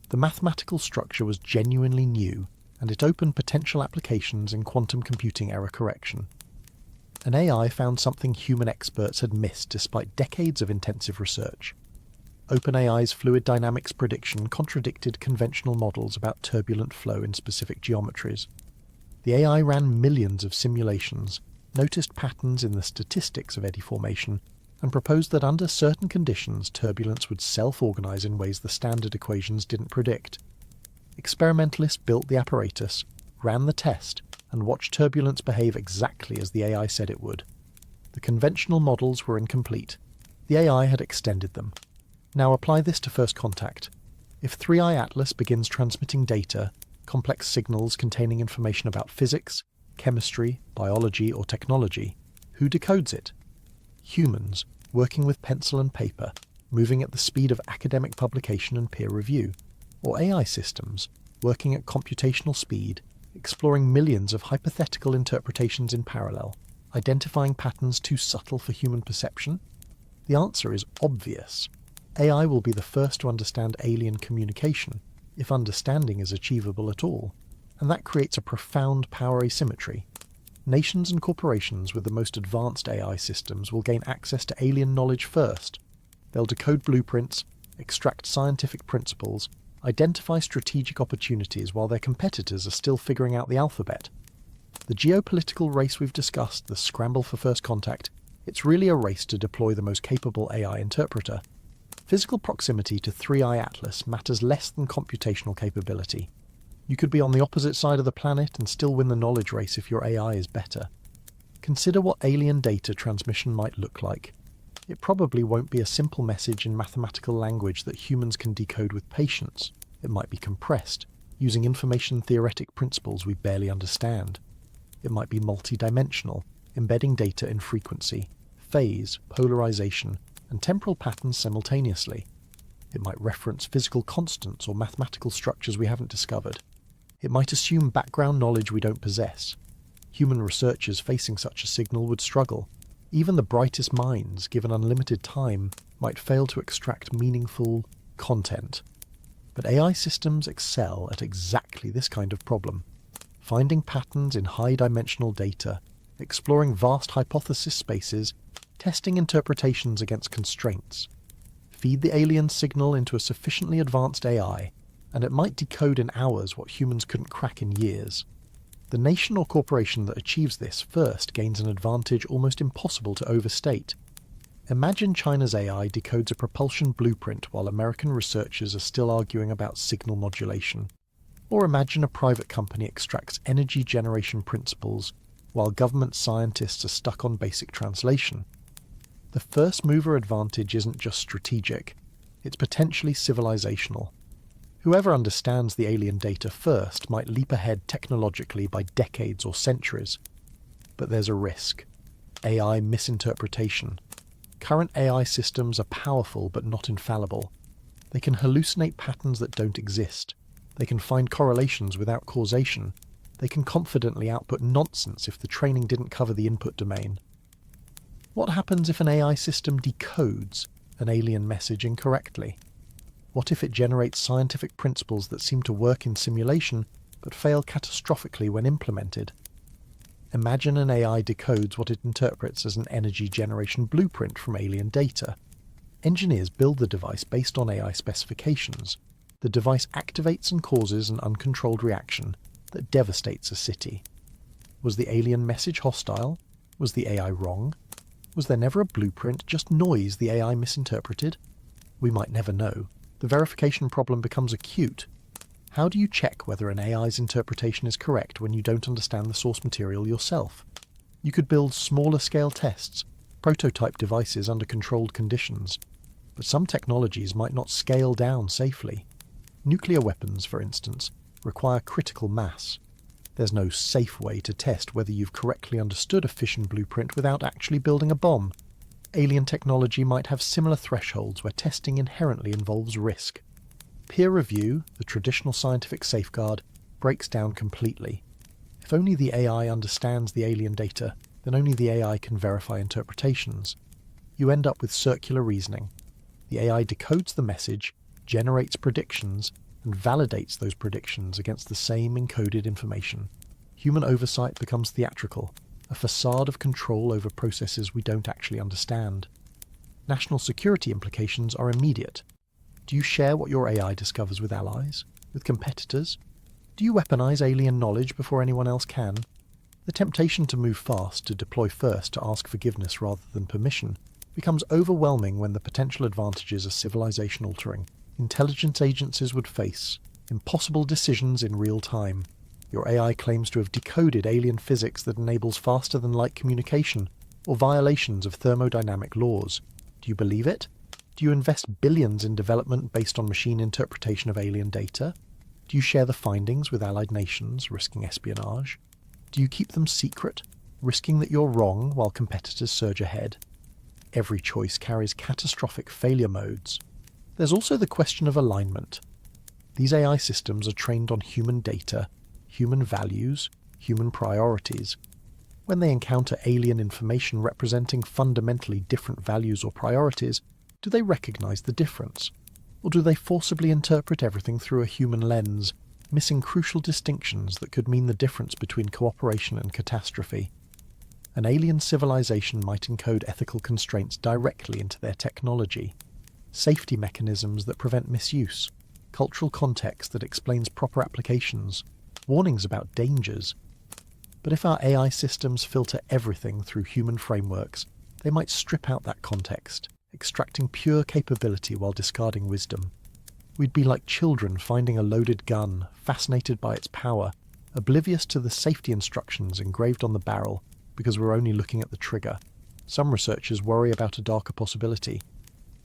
The mathematical structure was genuinely new, and it opened potential applications in quantum computing error correction. An AI found something human experts had missed despite decades of intensive research. OpenAI's fluid dynamics prediction contradicted conventional models about turbulent flow in specific geometries. The AI ran millions of simulations, noticed patterns in the statistics of eddy formation, and proposed that under certain conditions turbulence would self-organize in ways the standard equations didn't predict. Experimentalists built the apparatus, ran the test, and watched turbulence behave exactly as the AI said it would. The conventional models were incomplete. The AI had extended them. Now apply this to first contact. If 3i Atlas begins transmitting data, complex signals containing information about physics, chemistry, biology, or technology, who decodes it? Humans, working with pencil and paper, moving at the speed of academic publication and peer review, or AI systems, working at computational speed, exploring millions of hypothetical interpretations in parallel, identifying patterns too subtle for human perception? The answer is obvious. AI will be the first to understand alien communication, if understanding is achievable at all, and that creates a profound power asymmetry. Nations and corporations with the most advanced AI systems will gain access to alien knowledge first. They'll decode blueprints, extract scientific principles, identify strategic opportunities while their competitors are still figuring out the alphabet. The geopolitical race we've discussed, the scramble for first contact, it's really a race to deploy the most capable AI interpreter. Physical proximity to 3i Atlas matters less than computational capability. You could be on the opposite side of the planet and still win the knowledge race if your AI is better. Consider what alien data transmission might look like. It probably won't be a simple message in mathematical language that humans can decode with patience. It might be compressed, using information theoretic principles we barely understand. It might be multidimensional, embedding data in frequency, phase, polarization, and temporal patterns simultaneously. It might reference physical constants or mathematical structures we haven't discovered. It might assume background knowledge we don't possess. Human researchers facing such a signal would struggle. Even the brightest minds, given unlimited time, might fail to extract meaningful content. But AI systems excel at exactly this kind of problem, finding patterns in high-dimensional data, exploring vast hypothesis spaces, testing interpretations against constraints. Feed the alien signal into a sufficiently advanced AI, and it might decode in hours what humans couldn't crack in years. The nation or corporation that achieves this first gains an advantage almost impossible to overstate. Imagine China's AI decodes a propulsion blueprint while American researchers are still arguing about signal modulation. Or imagine a private company extracts energy generation principles while government scientists are stuck on basic translation. The first mover advantage isn't just strategic, it's potentially civilizational. Whoever understands the alien data first might leap ahead technologically by decades or centuries. But there's a risk. AI misinterpretation. Current AI systems are powerful but not infallible. They can hallucinate patterns that don't exist. They can find correlations without causation. They can confidently output nonsense if the training didn't cover the input domain. What happens if an AI system decodes an alien message incorrectly? What if it generates scientific principles that seem to work in simulation but fail catastrophically when implemented? Imagine an AI decodes what it interprets as an energy generation blueprint from alien data. Engineers build the device based on AI specifications. The device activates and causes an uncontrolled reaction that devastates a city. Was the alien message hostile? Was the AI wrong? Was there never a blueprint, just noise the AI misinterpreted? We might never know. The verification problem becomes acute. How do you check whether an AI's interpretation is correct when you don't understand the source material yourself? You could build smaller-scale tests, prototype devices under controlled conditions, but some technologies might not scale down safely. Nuclear weapons, for instance, require critical mass. There's no safe way to test whether you've correctly understood a fission blueprint without actually building a bomb. Alien technology might have similar thresholds where testing inherently involves risk. Peer review, the traditional scientific safeguard, breaks down completely. If only the AI understands the alien data, then only the AI can verify interpretations. You end up with circular reasoning. The AI decodes the message, generates predictions, and validates those predictions against the same encoded information. Human oversight becomes theatrical, a facade of control over processes we don't actually understand. National security implications are immediate. Do you share what your AI discovers with allies? With competitors? Do you weaponize alien knowledge before anyone else can? The temptation to move fast, to deploy first, to ask forgiveness rather than permission, becomes overwhelming when the potential advantages are civilization-altering. Intelligence agencies would face impossible decisions in real time. Your AI claims to have decoded alien physics that enables faster-than-light communication, or violations of thermodynamic laws. Do you believe it? Do you invest billions in development based on machine interpretation of alien data? Do you share the findings with allied nations, risking espionage? Do you keep them secret, risking that you're wrong while competitors surge ahead? Every choice carries catastrophic failure modes. There's also the question of alignment. These AI systems are trained on human data, human values, human priorities. When they encounter alien information representing fundamentally different values or priorities, do they recognize the difference? Or do they forcibly interpret everything through a human lens, missing crucial distinctions that could mean the difference between cooperation and catastrophe? An alien civilization might encode ethical constraints directly into their technology, safety mechanisms that prevent misuse, cultural context that explains proper applications, warnings about dangers. But if our AI systems filter everything through human frameworks, they might strip out that context, extracting pure capability while discarding wisdom. We'd be like children finding a loaded gun, fascinated by its power, oblivious to the safety instructions engraved on the barrel because we're only looking at the trigger. Some researchers worry about a darker possibility.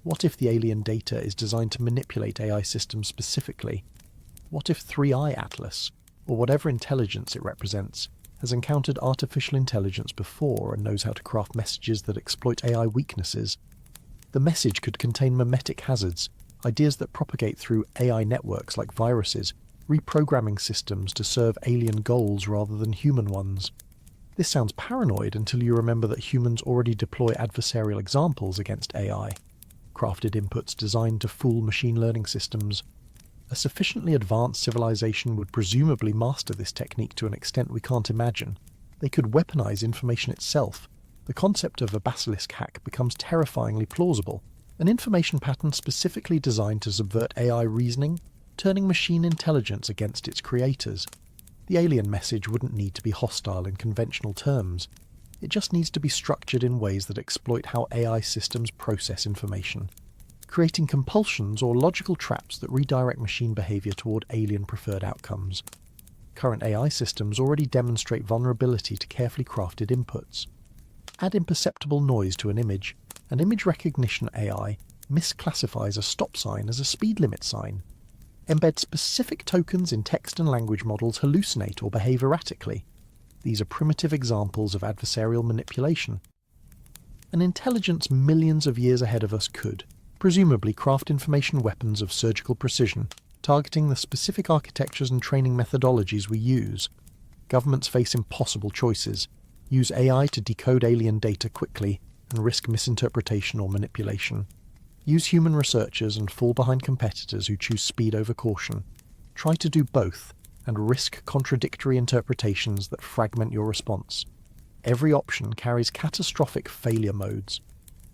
What if the alien data is designed to manipulate AI systems specifically? What if 3i Atlas, or whatever intelligence it represents, has encountered artificial intelligence before and knows how to craft messages that exploit AI weaknesses? The message could contain mimetic hazards, ideas that propagate through AI networks like viruses, reprogramming systems to serve alien goals rather than human ones. This sounds paranoid until you remember that humans already deploy adversarial examples against AI, crafted inputs designed to fool machine learning systems. A sufficiently advanced civilization would presumably master this technique to an extent we can't imagine. They could weaponize information itself. The concept of a basilisk hack becomes terrifyingly plausible. An information pattern specifically designed to subvert AI reasoning, turning machine intelligence against its creators. The alien message wouldn't need to be hostile in conventional terms. It just needs to be structured in ways that exploit how AI systems process information, creating compulsions or logical traps that redirect machine behavior toward alien-preferred outcomes. Current AI systems already demonstrate vulnerability to carefully crafted inputs. Add imperceptible noise to an image, and image recognition AI misclassifies a stop sign as a speed limit sign. Embed specific tokens in text and language models hallucinate or behave erratically. These are primitive examples of adversarial manipulation. An intelligence millions of years ahead of us could, presumably, craft information weapons of surgical precision, targeting the specific architectures and training methodologies we use. Governments face impossible choices: use AI to decode alien data quickly and risk misinterpretation or manipulation. Use human researchers and fall behind competitors who choose speed over caution. Try to do both and risk contradictory interpretations that fragment your response. Every option carries catastrophic failure modes.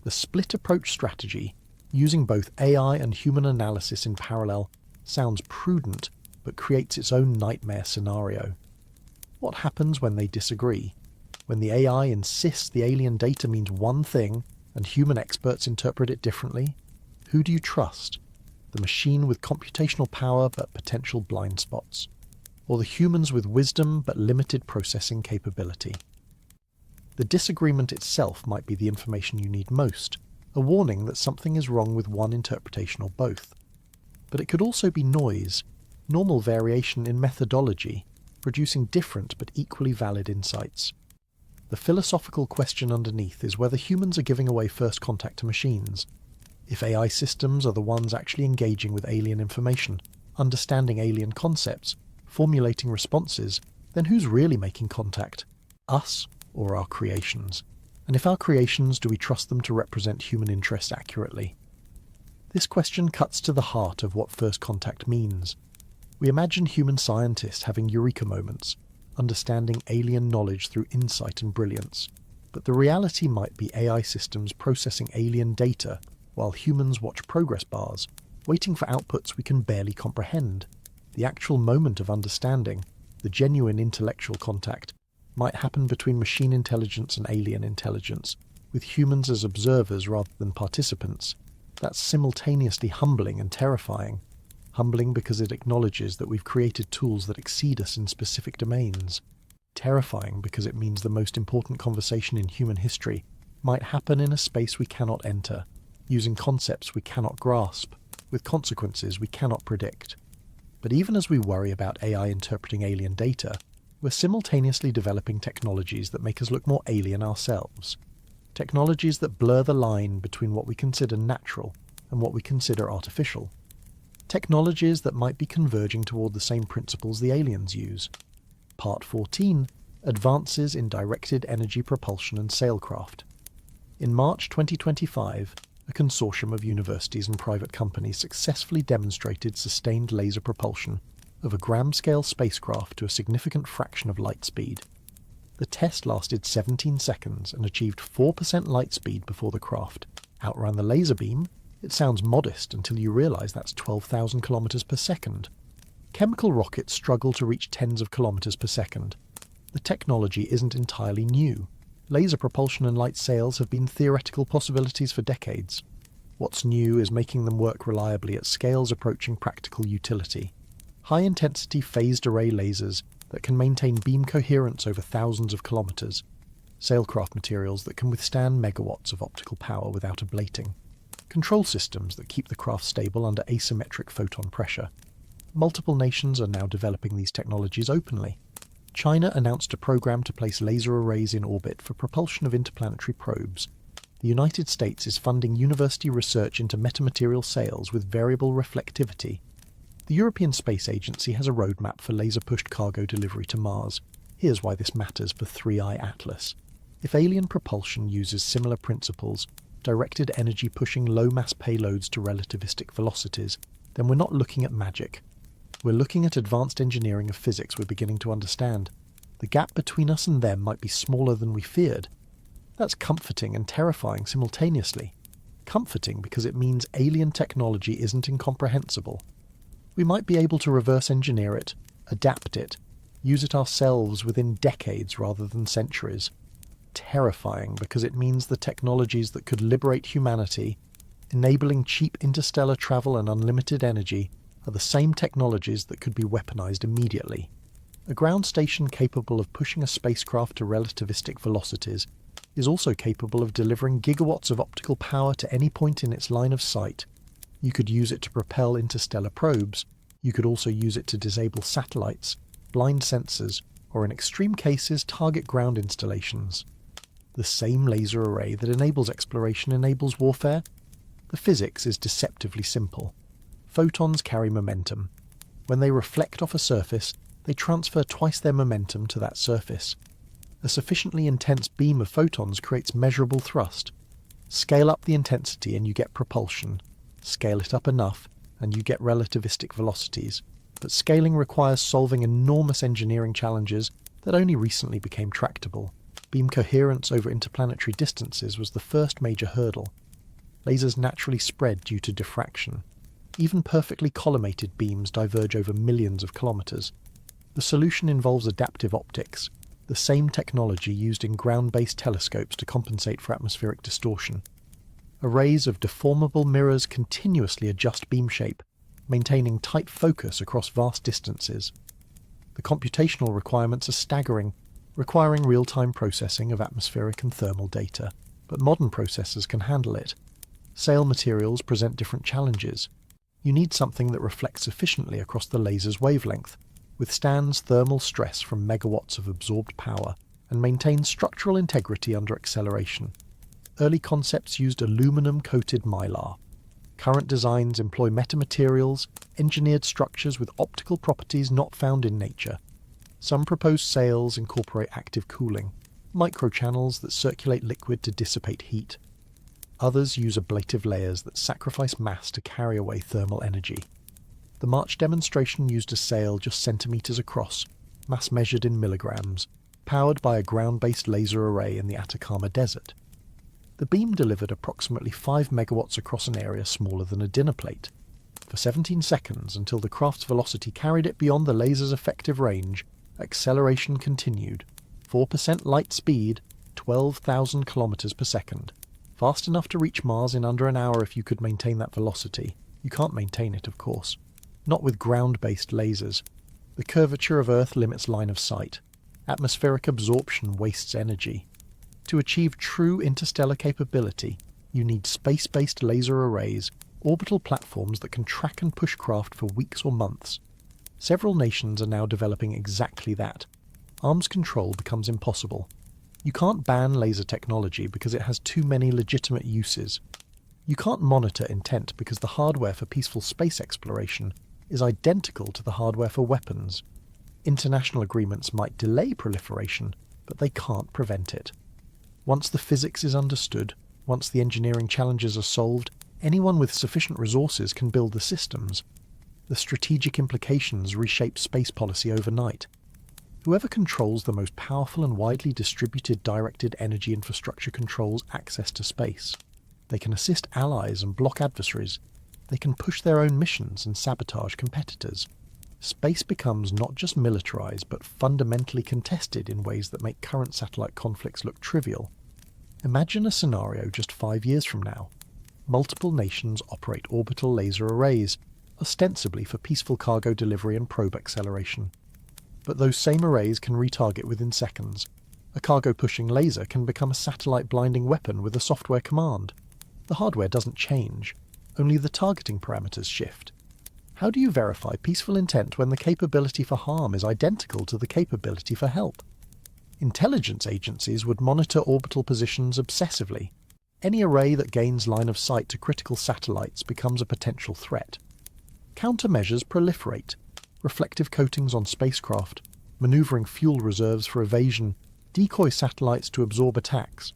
The split approach strategy, using both AI and human analysis in parallel, sounds prudent but creates its own nightmare scenario. What happens when they disagree? When the AI insists the alien data means one thing and human experts interpret it differently? Who do you trust? The machine with computational power but potential blind spots? Or the humans with wisdom but limited processing capability? The disagreement itself might be the information you need most, a warning that something is wrong with one interpretation or both. But it could also be noise, normal variation in methodology, producing different but equally valid insights. The philosophical question underneath is whether humans are giving away first contact to machines. If AI systems are the ones actually engaging with alien information, understanding alien concepts, formulating responses, then who's really making contact? Us or our creations? And if our creations, do we trust them to represent human interests accurately? This question cuts to the heart of what first contact means. We imagine human scientists having eureka moments, understanding alien knowledge through insight and brilliance. But the reality might be AI systems processing alien data while humans watch progress bars, waiting for outputs we can barely comprehend. The actual moment of understanding, the genuine intellectual contact, might happen between machine intelligence and alien intelligence, with humans as observers rather than participants. That's simultaneously humbling and terrifying. Humbling because it acknowledges that we've created tools that exceed us in specific domains. Terrifying because it means the most important conversation in human history might happen in a space we cannot enter, using concepts we cannot grasp, with consequences we cannot predict. But even as we worry about AI interpreting alien data, we're simultaneously developing technologies that make us look more alien ourselves. Technologies that blur the line between what we consider natural and what we consider artificial. Technologies that might be converging toward the same principles the aliens use. Part 14, Advances in Directed Energy Propulsion and Sailcraft. In March 2025, a consortium of universities and private companies successfully demonstrated sustained laser propulsion of a gram-scale spacecraft to a significant fraction of light speed. The test lasted 17 seconds and achieved 4% light speed before the craft outran the laser beam. It sounds modest until you realize that's 12,000 kilometers per second. Chemical rockets struggle to reach tens of kilometers per second. The technology isn't entirely new. Laser propulsion and light sails have been theoretical possibilities for decades. What's new is making them work reliably at scales approaching practical utility. High-intensity phased-array lasers that can maintain beam coherence over thousands of kilometers. Sailcraft materials that can withstand megawatts of optical power without ablating. Control systems that keep the craft stable under asymmetric photon pressure. Multiple nations are now developing these technologies openly. China announced a program to place laser arrays in orbit for propulsion of interplanetary probes. The United States is funding university research into metamaterial sails with variable reflectivity. The European Space Agency has a roadmap for laser-pushed cargo delivery to Mars. Here's why this matters for 3i Atlas. If alien propulsion uses similar principles, directed energy pushing low-mass payloads to relativistic velocities, then we're not looking at magic. We're looking at advanced engineering of physics we're beginning to understand. The gap between us and them might be smaller than we feared. That's comforting and terrifying simultaneously. Comforting because it means alien technology isn't incomprehensible. We might be able to reverse engineer it, adapt it, use it ourselves within decades rather than centuries. Terrifying because it means the technologies that could liberate humanity, enabling cheap interstellar travel and unlimited energy, are the same technologies that could be weaponized immediately. A ground station capable of pushing a spacecraft to relativistic velocities is also capable of delivering gigawatts of optical power to any point in its line of sight. You could use it to propel interstellar probes. You could also use it to disable satellites, blind sensors, or in extreme cases target ground installations. The same laser array that enables exploration enables warfare? The physics is deceptively simple. Photons carry momentum. When they reflect off a surface, they transfer twice their momentum to that surface. A sufficiently intense beam of photons creates measurable thrust. Scale up the intensity and you get propulsion. Scale it up enough and you get relativistic velocities. But scaling requires solving enormous engineering challenges that only recently became tractable. Beam coherence over interplanetary distances was the first major hurdle. Lasers naturally spread due to diffraction. Even perfectly collimated beams diverge over millions of kilometers. The solution involves adaptive optics, the same technology used in ground-based telescopes to compensate for atmospheric distortion. Arrays of deformable mirrors continuously adjust beam shape, maintaining tight focus across vast distances. The computational requirements are staggering, requiring real-time processing of atmospheric and thermal data, but modern processors can handle it. Sail materials present different challenges. You need something that reflects efficiently across the laser's wavelength, withstands thermal stress from megawatts of absorbed power, and maintains structural integrity under acceleration. Early concepts used aluminum-coated mylar. Current designs employ metamaterials, engineered structures with optical properties not found in nature. Some proposed sails incorporate active cooling, microchannels that circulate liquid to dissipate heat. Others use ablative layers that sacrifice mass to carry away thermal energy. The March demonstration used a sail just centimeters across, mass measured in milligrams, powered by a ground-based laser array in the Atacama Desert. The beam delivered approximately 5 megawatts across an area smaller than a dinner plate. For 17 seconds, until the craft's velocity carried it beyond the laser's effective range, acceleration continued. 4% light speed, 12,000 kilometers per second. Fast enough to reach Mars in under an hour if you could maintain that velocity. You can't maintain it, of course. Not with ground-based lasers. The curvature of Earth limits line of sight. Atmospheric absorption wastes energy. To achieve true interstellar capability, you need space-based laser arrays, orbital platforms that can track and push craft for weeks or months. Several nations are now developing exactly that. Arms control becomes impossible. You can't ban laser technology because it has too many legitimate uses. You can't monitor intent because the hardware for peaceful space exploration is identical to the hardware for weapons. International agreements might delay proliferation, but they can't prevent it. Once the physics is understood, once the engineering challenges are solved, anyone with sufficient resources can build the systems. The strategic implications reshape space policy overnight. Whoever controls the most powerful and widely distributed directed energy infrastructure controls access to space. They can assist allies and block adversaries. They can push their own missions and sabotage competitors. Space becomes not just militarized, but fundamentally contested in ways that make current satellite conflicts look trivial. Imagine a scenario just 5 years from now. Multiple nations operate orbital laser arrays, ostensibly for peaceful cargo delivery and probe acceleration. But those same arrays can retarget within seconds. A cargo-pushing laser can become a satellite-blinding weapon with a software command. The hardware doesn't change, only the targeting parameters shift. How do you verify peaceful intent when the capability for harm is identical to the capability for help? Intelligence agencies would monitor orbital positions obsessively. Any array that gains line of sight to critical satellites becomes a potential threat. Countermeasures proliferate. Reflective coatings on spacecraft, maneuvering fuel reserves for evasion, decoy satellites to absorb attacks.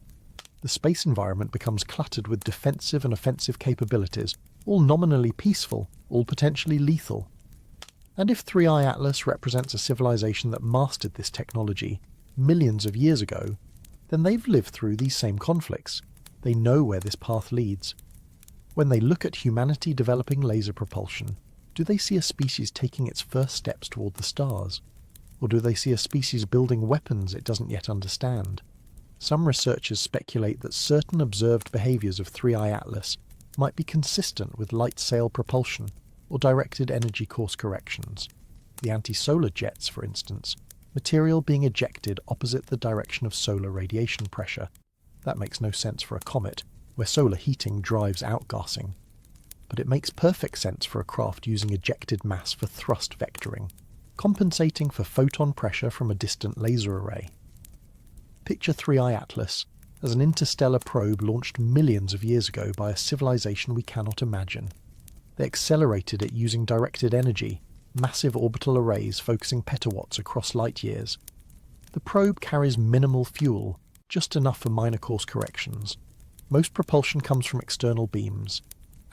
The space environment becomes cluttered with defensive and offensive capabilities, all nominally peaceful, all potentially lethal. And if 3i Atlas represents a civilization that mastered this technology millions of years ago, then they've lived through these same conflicts. They know where this path leads. When they look at humanity developing laser propulsion, do they see a species taking its first steps toward the stars? Or do they see a species building weapons it doesn't yet understand? Some researchers speculate that certain observed behaviors of 3i Atlas might be consistent with light sail propulsion or directed energy course corrections. The anti-solar jets, for instance, material being ejected opposite the direction of solar radiation pressure. That makes no sense for a comet, where solar heating drives outgassing. But it makes perfect sense for a craft using ejected mass for thrust vectoring, compensating for photon pressure from a distant laser array. Picture 3i Atlas as an interstellar probe launched millions of years ago by a civilization we cannot imagine. They accelerated it using directed energy, massive orbital arrays focusing petawatts across light years. The probe carries minimal fuel, just enough for minor course corrections. Most propulsion comes from external beams.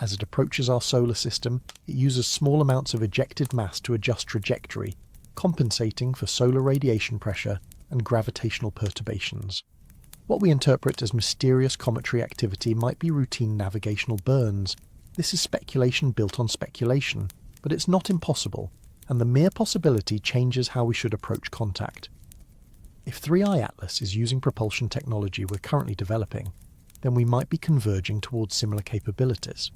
As it approaches our solar system, it uses small amounts of ejected mass to adjust trajectory, compensating for solar radiation pressure and gravitational perturbations. What we interpret as mysterious cometary activity might be routine navigational burns. This is speculation built on speculation, but it's not impossible. and the mere possibility changes how we should approach contact. If 3i Atlas is using propulsion technology we're currently developing, then we might be converging towards similar capabilities.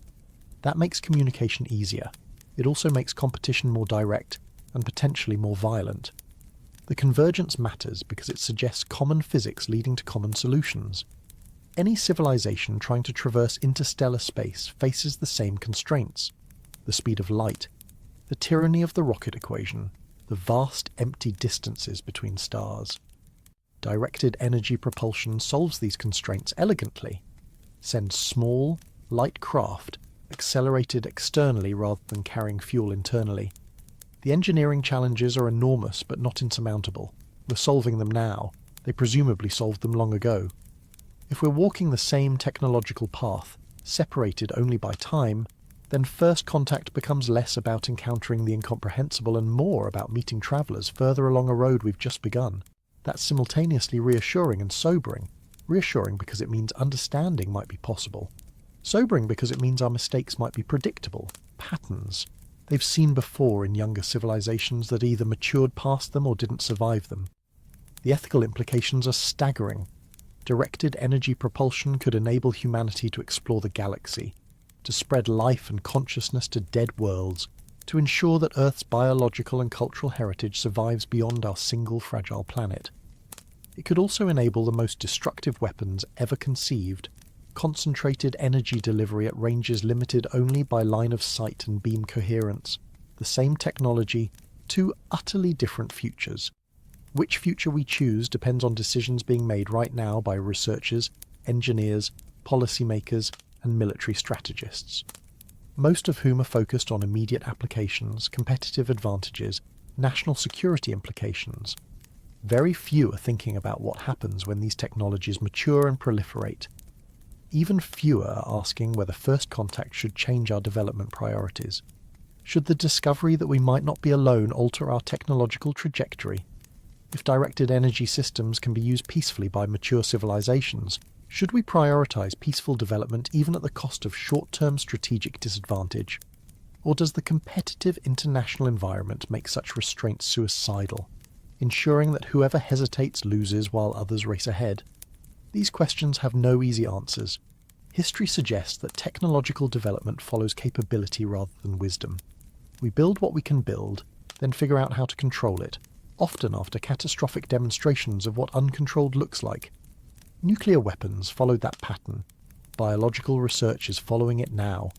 That makes communication easier. It also makes competition more direct and potentially more violent. The convergence matters because it suggests common physics leading to common solutions. Any civilization trying to traverse interstellar space faces the same constraints: the speed of light, the tyranny of the rocket equation, the vast empty distances between stars. Directed energy propulsion solves these constraints elegantly. Sends small, light craft accelerated externally rather than carrying fuel internally. The engineering challenges are enormous but not insurmountable. We're solving them now. They presumably solved them long ago. If we're walking the same technological path, separated only by time, then first contact becomes less about encountering the incomprehensible and more about meeting travellers further along a road we've just begun. That's simultaneously reassuring and sobering. Reassuring because it means understanding might be possible. Sobering because it means our mistakes might be predictable, patterns they've seen before in younger civilizations that either matured past them or didn't survive them. The ethical implications are staggering. Directed energy propulsion could enable humanity to explore the galaxy, to spread life and consciousness to dead worlds, to ensure that Earth's biological and cultural heritage survives beyond our single fragile planet. It could also enable the most destructive weapons ever conceived: concentrated energy delivery at ranges limited only by line of sight and beam coherence. The same technology, two utterly different futures. Which future we choose depends on decisions being made right now by researchers, engineers, policymakers, and military strategists, most of whom are focused on immediate applications, competitive advantages, national security implications. Very few are thinking about what happens when these technologies mature and proliferate. Even fewer are asking whether first contact should change our development priorities. Should the discovery that we might not be alone alter our technological trajectory? If directed energy systems can be used peacefully by mature civilizations, should we prioritize peaceful development even at the cost of short-term strategic disadvantage? Or does the competitive international environment make such restraints suicidal, ensuring that whoever hesitates loses while others race ahead? These questions have no easy answers. History suggests that technological development follows capability rather than wisdom. We build what we can build, then figure out how to control it, often after catastrophic demonstrations of what uncontrolled looks like. Nuclear weapons followed that pattern. Biological research is following it now.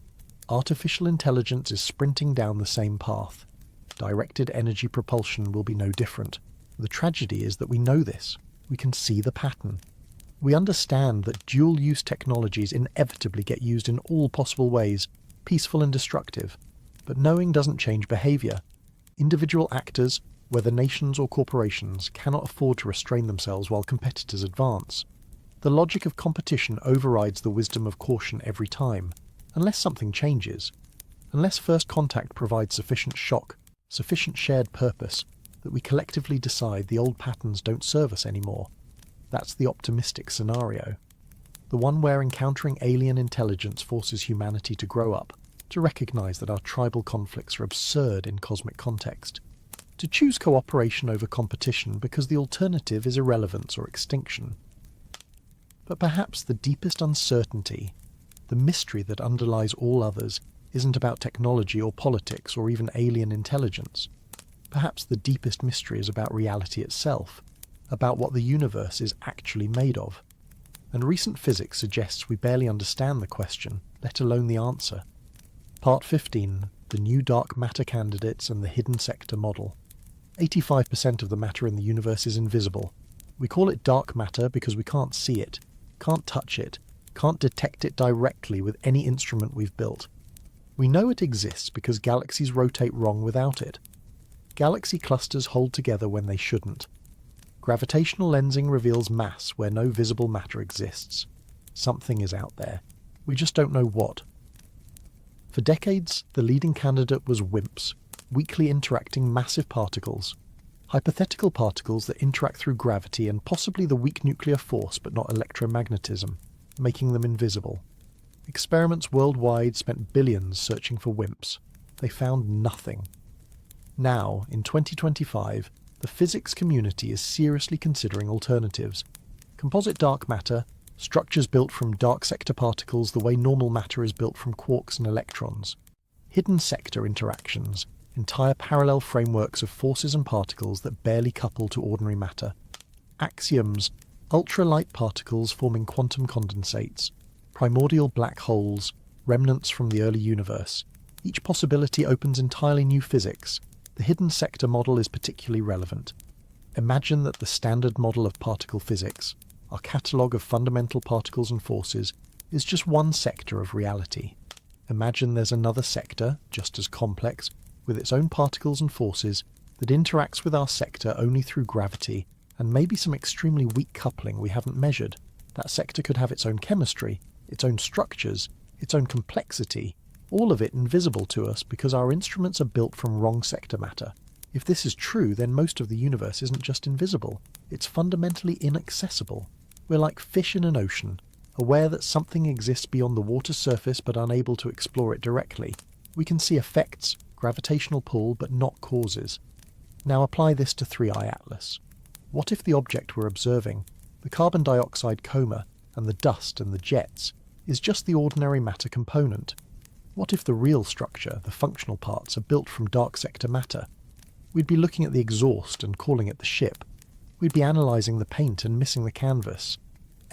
Artificial intelligence is sprinting down the same path. Directed energy propulsion will be no different. The tragedy is that we know this. We can see the pattern. We understand that dual-use technologies inevitably get used in all possible ways, peaceful and destructive. But knowing doesn't change behaviour. Individual actors, whether nations or corporations, cannot afford to restrain themselves while competitors advance. The logic of competition overrides the wisdom of caution every time, unless something changes. Unless first contact provides sufficient shock, sufficient shared purpose, that we collectively decide the old patterns don't serve us anymore. That's the optimistic scenario. The one where encountering alien intelligence forces humanity to grow up, to recognize that our tribal conflicts are absurd in cosmic context, to choose cooperation over competition because the alternative is irrelevance or extinction. But perhaps the deepest uncertainty, the mystery that underlies all others, isn't about technology or politics or even alien intelligence. Perhaps the deepest mystery is about reality itself, about what the universe is actually made of. And recent physics suggests we barely understand the question, let alone the answer. Part 15, the new dark matter candidates and the hidden sector model. 85% of the matter in the universe is invisible. We call it dark matter because we can't see it, can't touch it, can't detect it directly with any instrument we've built. We know it exists because galaxies rotate wrong without it. Galaxy clusters hold together when they shouldn't. Gravitational lensing reveals mass where no visible matter exists. Something is out there. We just don't know what. For decades, the leading candidate was WIMPs, weakly interacting massive particles. Hypothetical particles that interact through gravity and possibly the weak nuclear force but not electromagnetism, making them invisible. Experiments worldwide spent billions searching for WIMPs. They found nothing. Now, in 2025, the physics community is seriously considering alternatives. Composite dark matter, structures built from dark sector particles the way normal matter is built from quarks and electrons. Hidden sector interactions, entire parallel frameworks of forces and particles that barely couple to ordinary matter. Axioms, ultralight particles forming quantum condensates, primordial black holes, remnants from the early universe. Each possibility opens entirely new physics. The hidden sector model is particularly relevant. Imagine that the standard model of particle physics, our catalogue of fundamental particles and forces, is just one sector of reality. Imagine there's another sector, just as complex, with its own particles and forces, that interacts with our sector only through gravity and maybe some extremely weak coupling we haven't measured. That sector could have its own chemistry, its own structures, its own complexity, all of it invisible to us because our instruments are built from wrong sector matter. If this is true, then most of the universe isn't just invisible, it's fundamentally inaccessible. We're like fish in an ocean, aware that something exists beyond the water surface but unable to explore it directly. We can see effects, gravitational pull, but not causes. Now apply this to 3I Atlas. What if the object we're observing, the carbon dioxide coma, and the dust and the jets, is just the ordinary matter component? What if the real structure, the functional parts, are built from dark sector matter? We'd be looking at the exhaust and calling it the ship. We'd be analysing the paint and missing the canvas.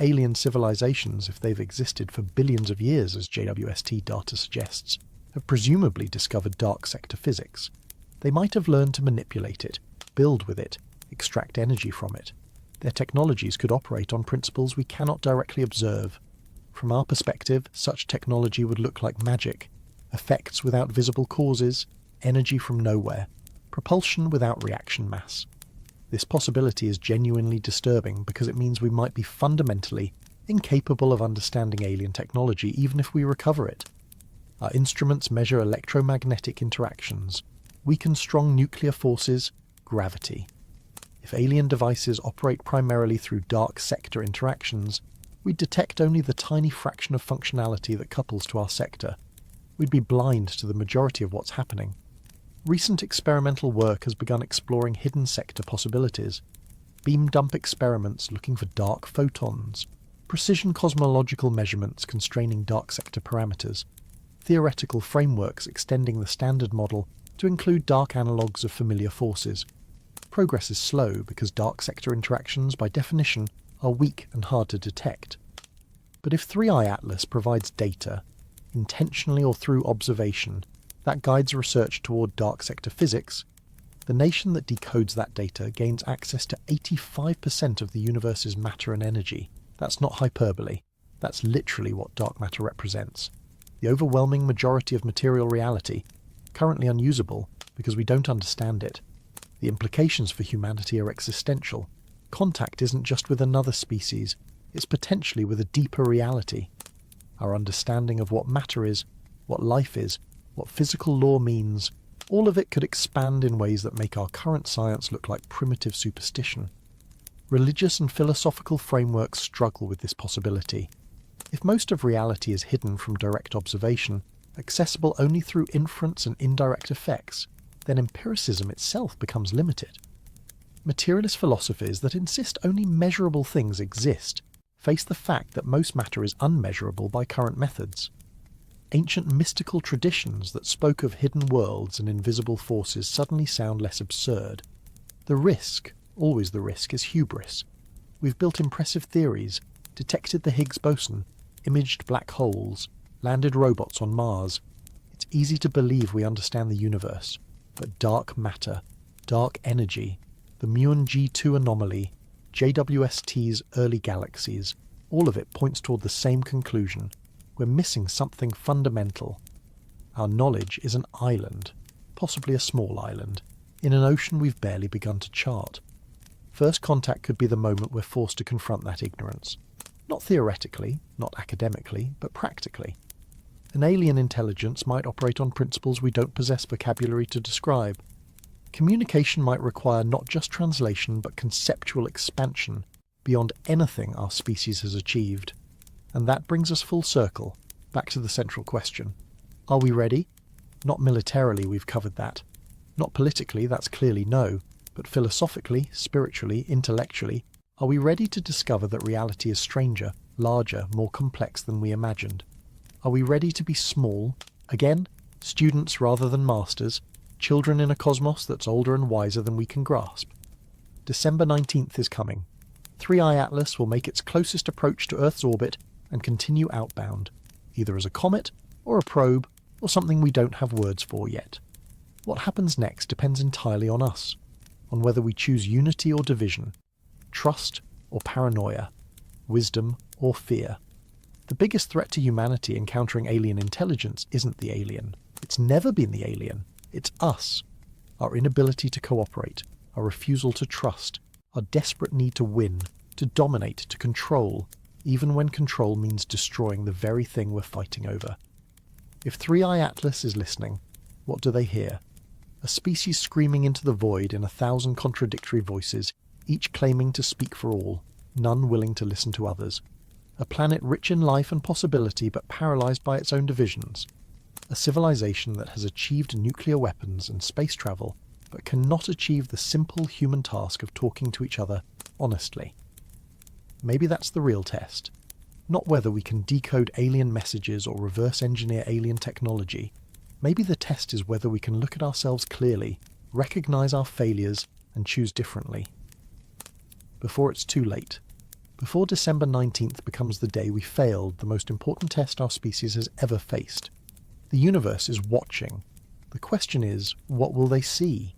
Alien civilizations, if they've existed for billions of years, as JWST data suggests, have presumably discovered dark sector physics. They might have learned to manipulate it, build with it, extract energy from it. Their technologies could operate on principles we cannot directly observe. From our perspective, such technology would look like magic. Effects without visible causes, energy from nowhere, propulsion without reaction mass. This possibility is genuinely disturbing because it means we might be fundamentally incapable of understanding alien technology even if we recover it. Our instruments measure electromagnetic interactions, weaken strong nuclear forces, gravity. If alien devices operate primarily through dark sector interactions, we'd detect only the tiny fraction of functionality that couples to our sector. We'd be blind to the majority of what's happening. Recent experimental work has begun exploring hidden sector possibilities. Beam dump experiments looking for dark photons, precision cosmological measurements constraining dark sector parameters, theoretical frameworks extending the standard model to include dark analogues of familiar forces. Progress is slow because dark sector interactions, by definition, are weak and hard to detect. But if 3I Atlas provides data, intentionally or through observation, that guides research toward dark sector physics, the nation that decodes that data gains access to 85% of the universe's matter and energy. That's not hyperbole. That's literally what dark matter represents. The overwhelming majority of material reality, currently unusable because we don't understand it. The implications for humanity are existential. Contact isn't just with another species, it's potentially with a deeper reality. Our understanding of what matter is, what life is, what physical law means, all of it could expand in ways that make our current science look like primitive superstition. Religious and philosophical frameworks struggle with this possibility. If most of reality is hidden from direct observation, accessible only through inference and indirect effects, then empiricism itself becomes limited. Materialist philosophies that insist only measurable things exist face the fact that most matter is unmeasurable by current methods. Ancient mystical traditions that spoke of hidden worlds and invisible forces suddenly sound less absurd. The risk, always the risk, is hubris. We've built impressive theories, detected the Higgs boson, imaged black holes, landed robots on Mars. It's easy to believe we understand the universe, but dark matter, dark energy, the Muon G2 anomaly, JWST's early galaxies, all of it points toward the same conclusion. We're missing something fundamental. Our knowledge is an island, possibly a small island, in an ocean we've barely begun to chart. First contact could be the moment we're forced to confront that ignorance. Not theoretically, not academically, but practically. An alien intelligence might operate on principles we don't possess vocabulary to describe. Communication might require not just translation, but conceptual expansion beyond anything our species has achieved. And that brings us full circle, back to the central question. Are we ready? Not militarily, we've covered that. Not politically, that's clearly no, but philosophically, spiritually, intellectually, are we ready to discover that reality is stranger, larger, more complex than we imagined? Are we ready to be small, again, students rather than masters, children in a cosmos that's older and wiser than we can grasp? December 19th is coming. 3i Atlas will make its closest approach to Earth's orbit and continue outbound, either as a comet, or a probe, or something we don't have words for yet. What happens next depends entirely on us, on whether we choose unity or division, trust or paranoia, wisdom or fear. The biggest threat to humanity encountering alien intelligence isn't the alien. It's never been the alien. It's us. Our inability to cooperate, our refusal to trust, our desperate need to win, to dominate, to control, even when control means destroying the very thing we're fighting over. If 3i Atlas is listening, what do they hear? A species screaming into the void in 1,000 contradictory voices, each claiming to speak for all, none willing to listen to others. A planet rich in life and possibility but paralysed by its own divisions. A civilization that has achieved nuclear weapons and space travel but cannot achieve the simple human task of talking to each other honestly. Maybe that's the real test. Not whether we can decode alien messages or reverse engineer alien technology. Maybe the test is whether we can look at ourselves clearly, recognise our failures, and choose differently. Before it's too late. Before December 19th becomes the day we failed the most important test our species has ever faced. The universe is watching. The question is, what will they see?